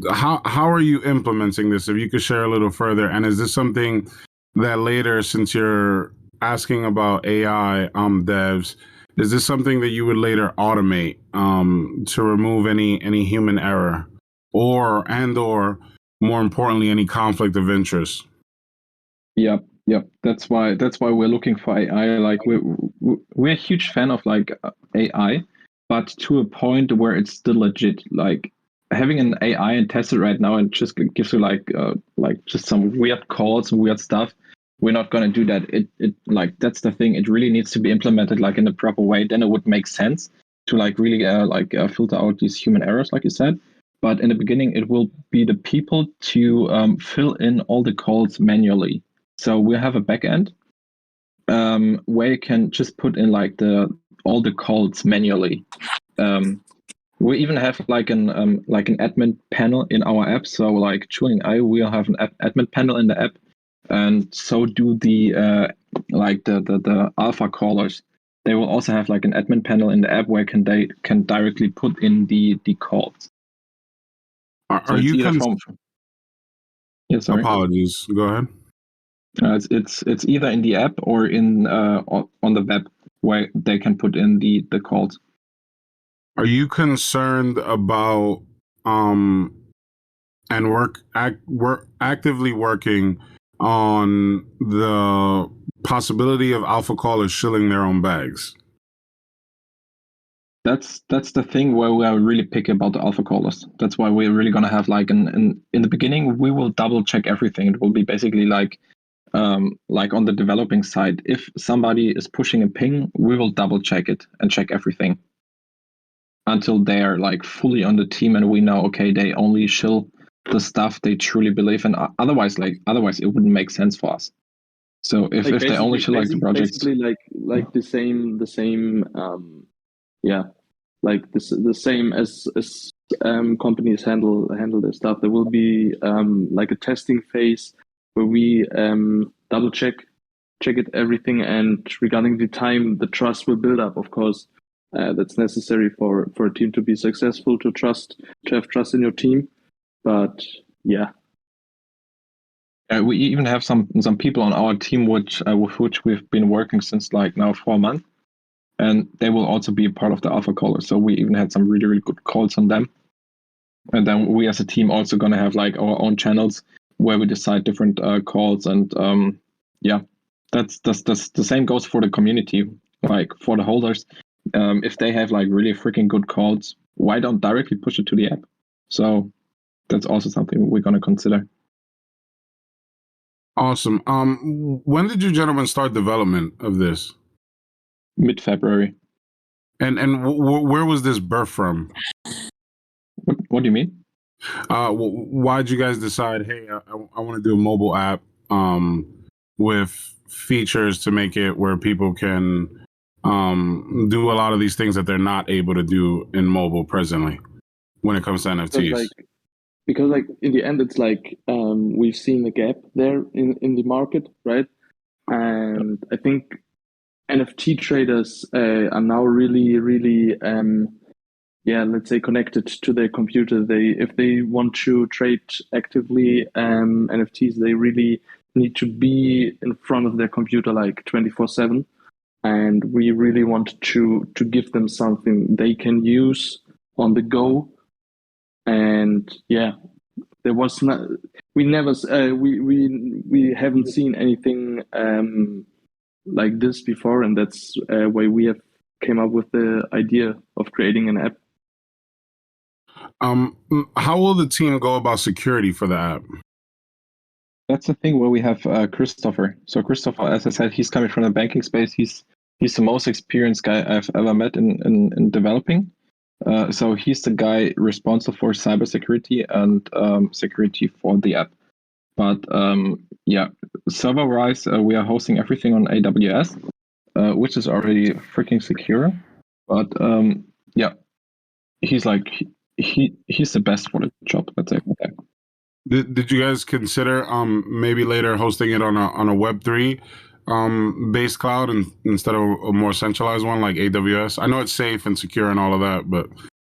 how are you implementing this? If you could share a little further, and is this something that later, since you're asking about AI devs, is this something that you would later automate to remove any human error, or more importantly, any conflict of interest? Yep. That's why we're looking for AI. Like we're a huge fan of like AI, but to a point where it's still legit. Like having an AI and test it right now and just gives you like just some weird calls and weird stuff. We're not gonna do that. It like that's the thing. It really needs to be implemented like in a proper way. Then it would make sense to like really filter out these human errors, like you said. But in the beginning, it will be the people to fill in all the calls manually. So we have a backend where you can just put in like all the calls manually. We even have like an admin panel in our app. So like Julian and I will have an admin panel in the app, and so do the the alpha callers. They will also have like an admin panel in the app where they can directly put in the calls. Are you Yeah, sorry. Apologies. Go ahead. It's either in the app or in on the web where they can put in the calls. Are you concerned about and work actively working on the possibility of alpha callers shilling their own bags? That's the thing where we are really picky about the alpha callers. That's why we're really gonna have like in the beginning we will double check everything. It will be basically like like on the developing side, if somebody is pushing a ping, we will double check it and check everything until they are like fully on the team and we know, okay, they only shill the stuff they truly believe in. Otherwise it wouldn't make sense for us. So if they only shill like the projects, basically like the same like the same as companies handle their stuff. There will be like a testing phase where we double check it everything, and regarding the time, the trust will build up. Of course, that's necessary for a team to be successful, to have trust in your team. But yeah. We even have some people on our team with which we've been working since like now 4 months, and they will also be a part of the alpha caller. So we even had some really, really good calls on them. And then we as a team also going to have like our own channels where we decide different calls. And that's the same goes for the community, like for the holders. If they have like really freaking good calls, why don't directly push it to the app? So that's also something we're going to consider. Awesome. When did you gentlemen start development of this? Mid-February. And where was this birth from? What do you mean? Why'd you guys decide, hey, I want to do a mobile app with features to make it where people can do a lot of these things that they're not able to do in mobile presently when it comes to NFTs? Because like in the end, it's like we've seen a gap there in the market, right? And I think NFT traders are now really, really, let's say connected to their computer. If they want to trade actively NFTs, they really need to be in front of their computer like 24/7. And we really want to give them something they can use on the go. And yeah, there was not. We never. We haven't seen anything like this before, and that's why we have came up with the idea of creating an app. How will the team go about security for the app? That's the thing where we have Christopher. So Christopher, as I said, he's coming from the banking space. He's the most experienced guy I've ever met in developing. So he's the guy responsible for cybersecurity and security for the app. But server-wise, we are hosting everything on AWS, which is already freaking secure. But he's like he's the best for the job. Let's say. Okay. Did you guys consider maybe later hosting it on a Web3 based cloud instead of a more centralized one like AWS? I know it's safe and secure and all of that, but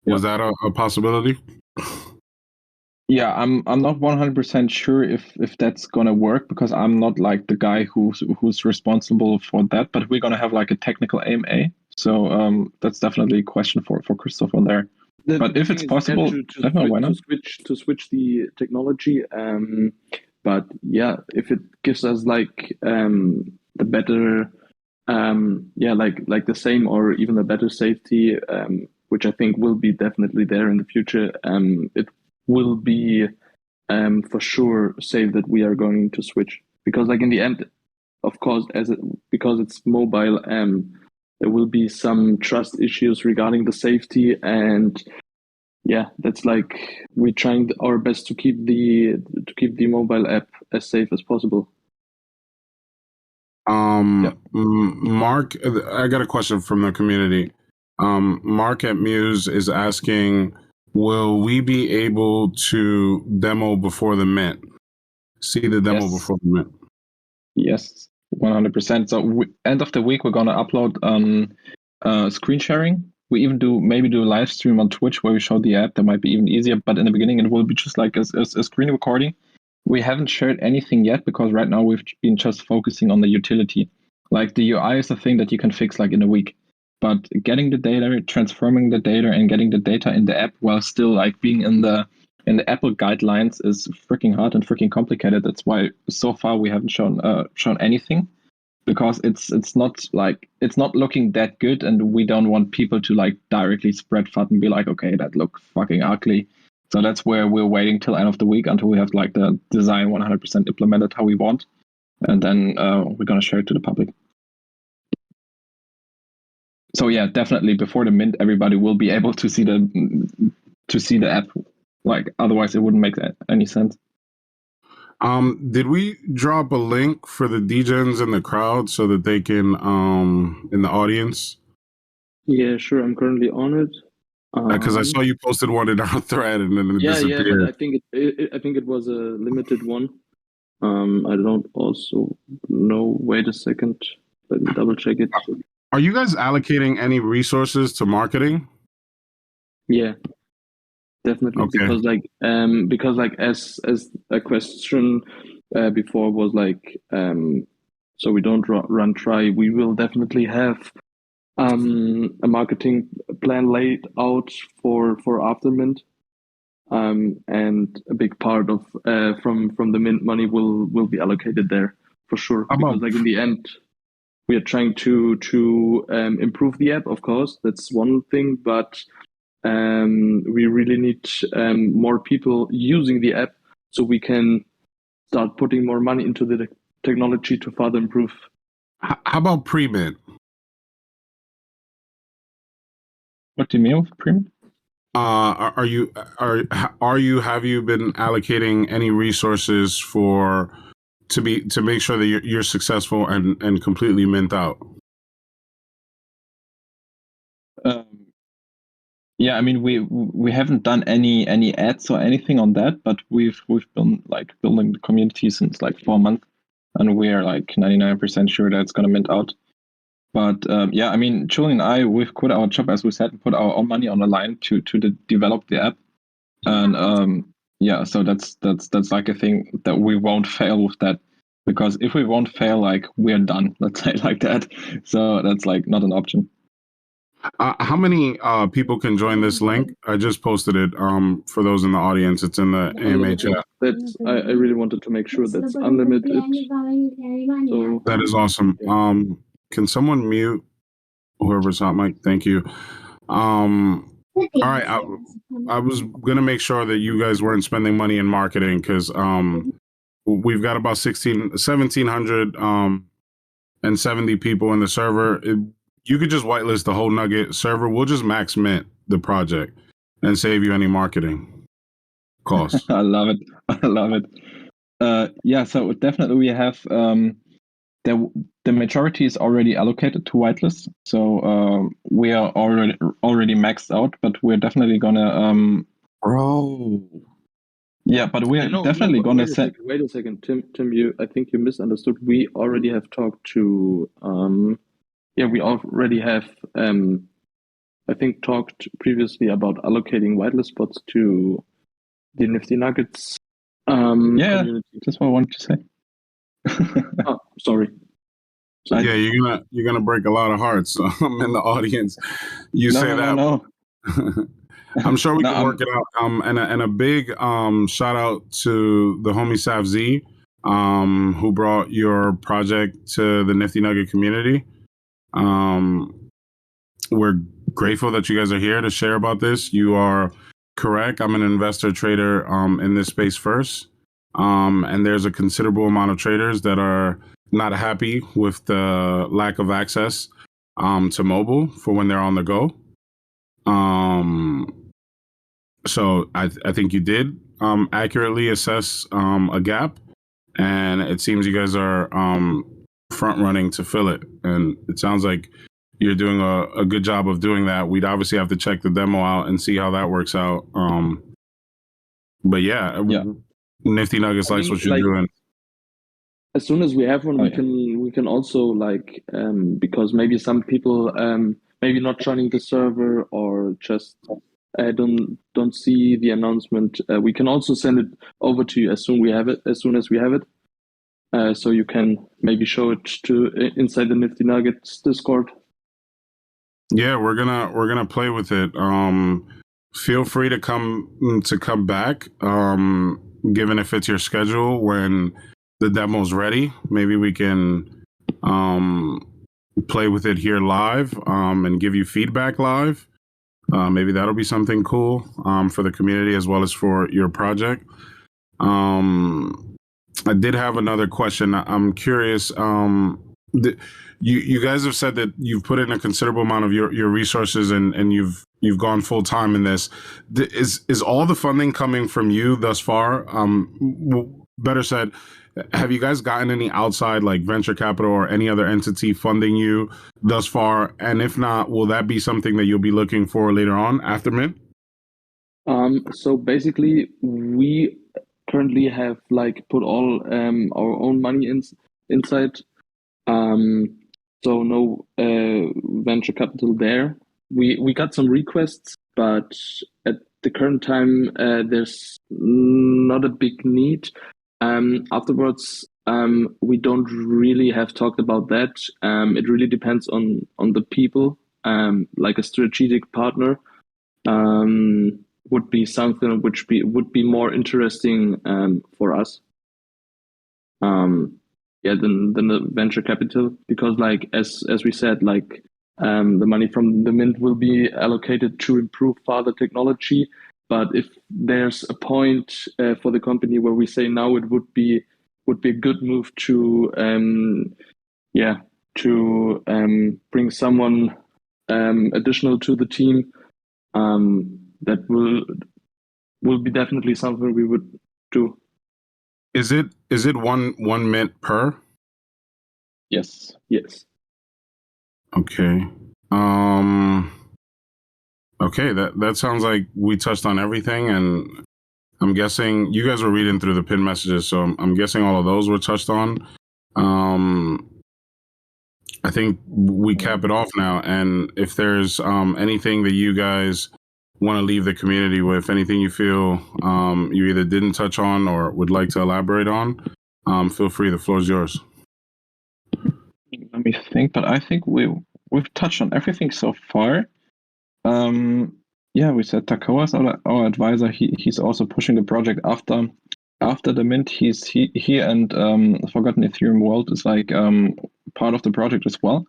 was that a possibility? Yeah, I'm not 100% sure if that's gonna work, because I'm not like the guy who's responsible for that. But we're gonna have like a technical AMA, so that's definitely a question for Christopher there. But if it's possible, definitely why not? To switch the technology. But yeah, if it gives us like the better, like the same or even a better safety, which I think will be definitely there in the future, it will be for sure safe that we are going to switch. Because like in the end, of course, because it's mobile, there will be some trust issues regarding the safety, and yeah, that's like we're trying our best to keep the mobile app as safe as possible. Mark, I got a question from the community. Mark at Muse is asking, will we be able to demo before the mint? See the demo before the mint? Yes, 100%. So end of the week, we're gonna upload screen sharing. We even do a live stream on Twitch where we show the app. That might be even easier. But in the beginning, it will be just like a screen recording. We haven't shared anything yet because right now we've been just focusing on the utility. Like the UI is a thing that you can fix like in a week. But getting the data, transforming the data, and getting the data in the app while still like being in the Apple guidelines is freaking hard and freaking complicated. That's why so far we haven't shown anything, because it's not looking that good, and we don't want people to like directly spread FUD and be like, okay, that looks fucking ugly. So that's where we're waiting till end of the week until we have like the design 100% implemented how we want. and then we're gonna share it to the public. So yeah, definitely before the mint, everybody will be able to see the app. Like otherwise, it wouldn't make any sense. Did we drop a link for the DGens in the crowd so that they can in the audience? Yeah, sure. I'm currently on it. Because I saw you posted one in our thread and then it disappeared. Yeah, but I think it was a limited one. I don't also know. Wait a second. Let me double check it. Are you guys allocating any resources to marketing? Yeah, definitely. Okay. Because like as a question before was like so we don't run dry. We will definitely have a marketing plan laid out for after mint. And a big part of from the mint money will be allocated there for sure. Because like in the end, we are trying to improve the app. Of course, that's one thing, but we really need more people using the app so we can start putting more money into the technology to further improve. How about pre-mint? What do you mean with pre-mint? Have you been allocating any resources to make sure that you're successful and completely mint out? Yeah, I mean we haven't done any ads or anything on that, but we've been like building the community since like 4 months, and we are like 99% sure that it's gonna mint out. But yeah, I mean, Julian and I, we've quit our job, as we said, and put our own money on the line to develop the app. And yeah, so that's like a thing that we won't fail with that, because if we won't fail, like we're done, let's say it like that. So that's like not an option. How many people can join this link? I just posted it for those in the audience. It's in the AMA chat. I really wanted to make sure that's unlimited. So that is awesome. Can someone mute whoever's hot mic? Thank you. All right, I was gonna make sure that you guys weren't spending money in marketing, because we've got about 1,770 people in the server. You could just whitelist the whole Nugget server. We'll just max mint the project and save you any marketing costs. I love it. I love it. Yeah, so definitely we have the majority is already allocated to whitelist. So we are already maxed out, but we're definitely gonna Bro. Yeah, but we're definitely gonna set. Wait a second, Tim. I think you misunderstood. We already have talked to. Yeah, we already have. I think talked previously about allocating whitelist spots to the Nifty Nuggets. Yeah, community. that's what I wanted to say. Oh, sorry. Yeah, you're gonna break a lot of hearts in the audience. You say that. No. I'm sure we can work it out. And a big shout out to the homie Sav Z, who brought your project to the Nifty Nugget community. We're grateful that you guys are here to share about this. You are correct. I'm an investor trader in this space first. And there's a considerable amount of traders that are not happy with the lack of access to mobile for when they're on the go. So I think you did accurately assess a gap, and it seems you guys are front running to fill it. And it sounds like you're doing a good job of doing that. We'd obviously have to check the demo out and see how that works out. But yeah. Nifty Nuggets likes what you're doing. As soon as we have one, we can also like because maybe some people maybe not joining the server or just don't see the announcement. We can also send it over to you as soon as we have it. So you can maybe show it to inside the Nifty Nuggets Discord. Yeah, we're gonna play with it. Feel free to come back. Given if it's your schedule when the demo's ready, maybe we can play with it here live and give you feedback live. Maybe that'll be something cool for the community as well as for your project. I did have another question. I'm curious. You guys have said that you've put in a considerable amount of your resources and you've gone full time in this. Is all the funding coming from you thus far? Better said, have you guys gotten any outside like venture capital or any other entity funding you thus far? And if not, will that be something that you'll be looking for later on after mint? So basically, we currently have like put all our own money inside. So no venture capital there. We got some requests, but at the current time, there's not a big need. Afterwards, we don't really have talked about that. It really depends on the people. Like a strategic partner would be something which would be more interesting for us. Than the venture capital, because like as we said, like the money from the mint will be allocated to improve further technology. But if there's a point for the company where we say now it would be a good move to bring someone additional to the team, that will be definitely something we would do. Is it one mint per? Yes. Okay. Okay, that sounds like we touched on everything, and I'm guessing you guys were reading through the pin messages, so I'm guessing all of those were touched on. I think we cap it off now, and if there's anything that you guys want to leave the community with, anything you feel you either didn't touch on or would like to elaborate on, feel free. The floor is yours. Let me think, but I think we've touched on everything so far. We said Takoa is our advisor. He's also pushing the project after the mint. He and Forgotten Ethereum World is like part of the project as well.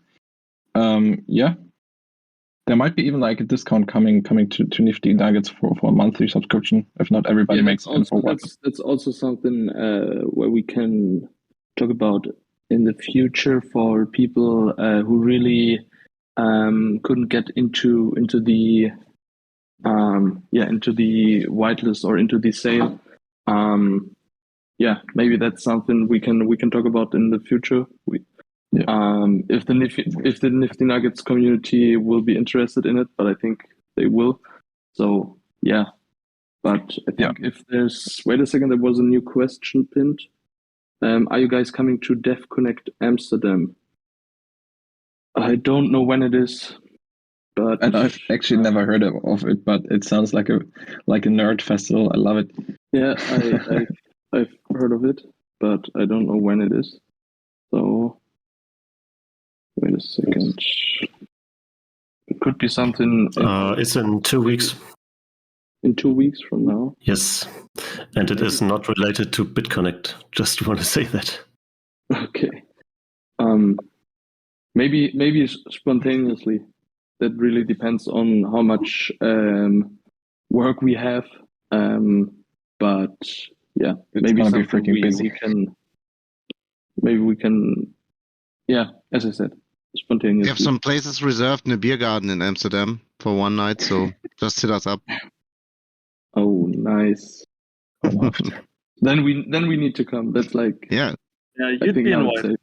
There might be even like a discount coming to Nifty Nuggets for a monthly subscription if not everybody makes it for one. That's also something where we can talk about in the future for people who really couldn't get into the whitelist or into the sale. Maybe that's something we can talk about in the future. If the Nifty Nuggets community will be interested in it, but I think they will. So but I think if there's wait a second, there was a new question pinned. Are you guys coming to Dev Connect Amsterdam? I don't know when it is, but and I've actually never heard of it, but it sounds like a nerd festival. I love it. Yeah, I've heard of it, but I don't know when it is. So wait a second. It could be something. It's in 2 weeks. In 2 weeks from now? Yes. And it is not related to BitConnect. Just want to say that. Okay. Maybe spontaneously. That really depends on how much work we have. But yeah, it's maybe gonna be freaking busy. We can. Yeah, as I said, spontaneously. We have some places reserved in a beer garden in Amsterdam for one night, so just hit us up. Oh, nice. Then we need to come. That's like you'd be invited.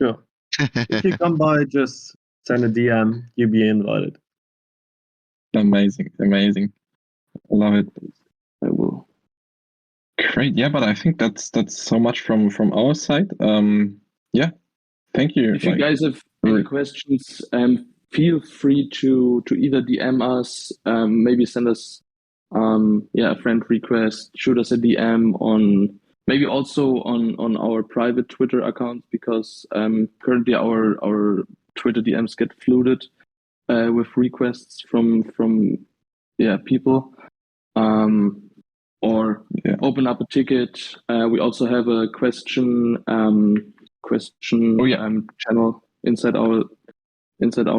Sure. If you come by, just send a DM. You'll be invited. Amazing. I love it. I will. Great. Yeah, but I think that's so much from our side. Thank you. If you guys have any questions, feel free to either DM us, maybe send us a friend request, shoot us a DM on maybe also on our private Twitter account, because currently our Twitter DMs get flooded with requests from people, or open up a ticket. We also have a question channel inside our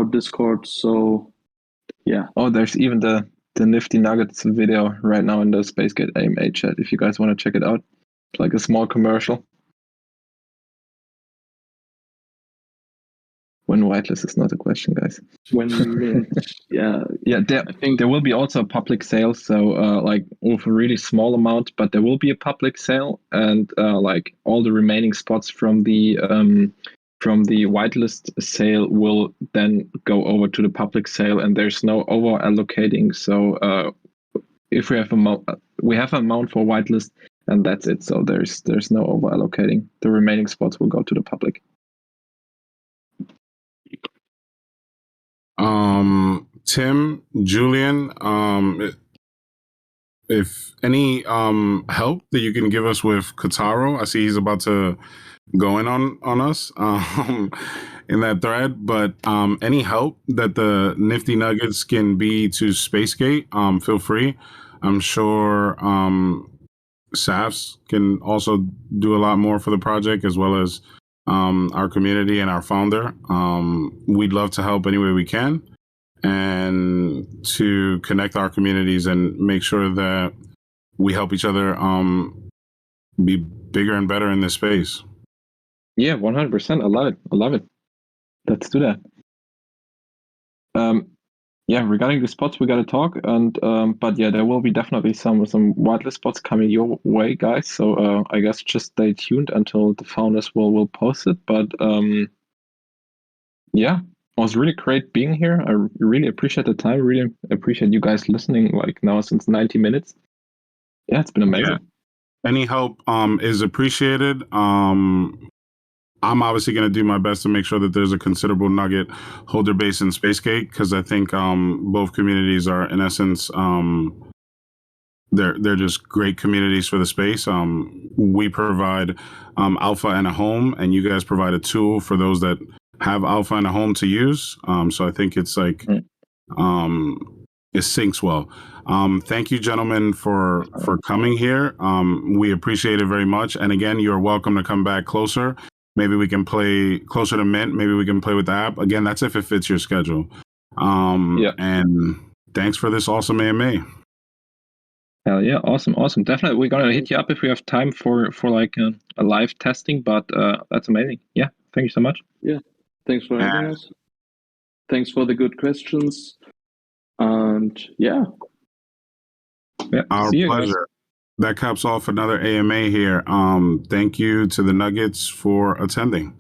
Discord. So there's even the Nifty Nuggets video right now in the Spacegate AMA chat if you guys want to check it out. like a small commercial. When whitelist is not a question, guys. When mint, yeah. I think there will be also a public sale, so like with a really small amount, but there will be a public sale, and like all the remaining spots from the whitelist sale will then go over to the public sale, and there's no over allocating. So if we have an amount for whitelist, and that's it. So there's no over allocating. The remaining spots will go to the public. Tim, Julian, if any help that you can give us with Kotaro, I see he's about to go in on us in that thread, but any help that the Nifty Nuggets can be to Spacegate, feel free. I'm sure SAFs can also do a lot more for the project, as well as our community and our founder. We'd love to help any way we can, and to connect our communities and make sure that we help each other be bigger and better in this space. Yeah, 100%. I love it. Let's do that. Yeah, regarding the spots, we got to talk, and but yeah, there will be definitely some whitelist spots coming your way, guys. So I guess just stay tuned until the founders will post it. But yeah, it was really great being here. I really appreciate the time. Really appreciate you guys listening. Like now since 90 minutes. Yeah, it's been amazing. Yeah. Any help is appreciated. I'm obviously going to do my best to make sure that there's a considerable Nugget holder base in Spacegate, because I think both communities are, in essence, they're just great communities for the space. We provide alpha and a home, and you guys provide a tool for those that have alpha and a home to use. So I think it's like it syncs well. Thank you, gentlemen, for coming here. We appreciate it very much. And again, you're welcome to come back closer. Maybe we can play closer to mint. Maybe we can play with the app. Again, that's if it fits your schedule. And thanks for this awesome AMA. Hell yeah, awesome. Definitely, we're gonna hit you up if we have time for like a live testing. But that's amazing. Yeah, thank you so much. Yeah, thanks for having us. Thanks for the good questions. And yeah, our pleasure. Guys. That caps off another AMA here. Thank you to the Nuggets for attending.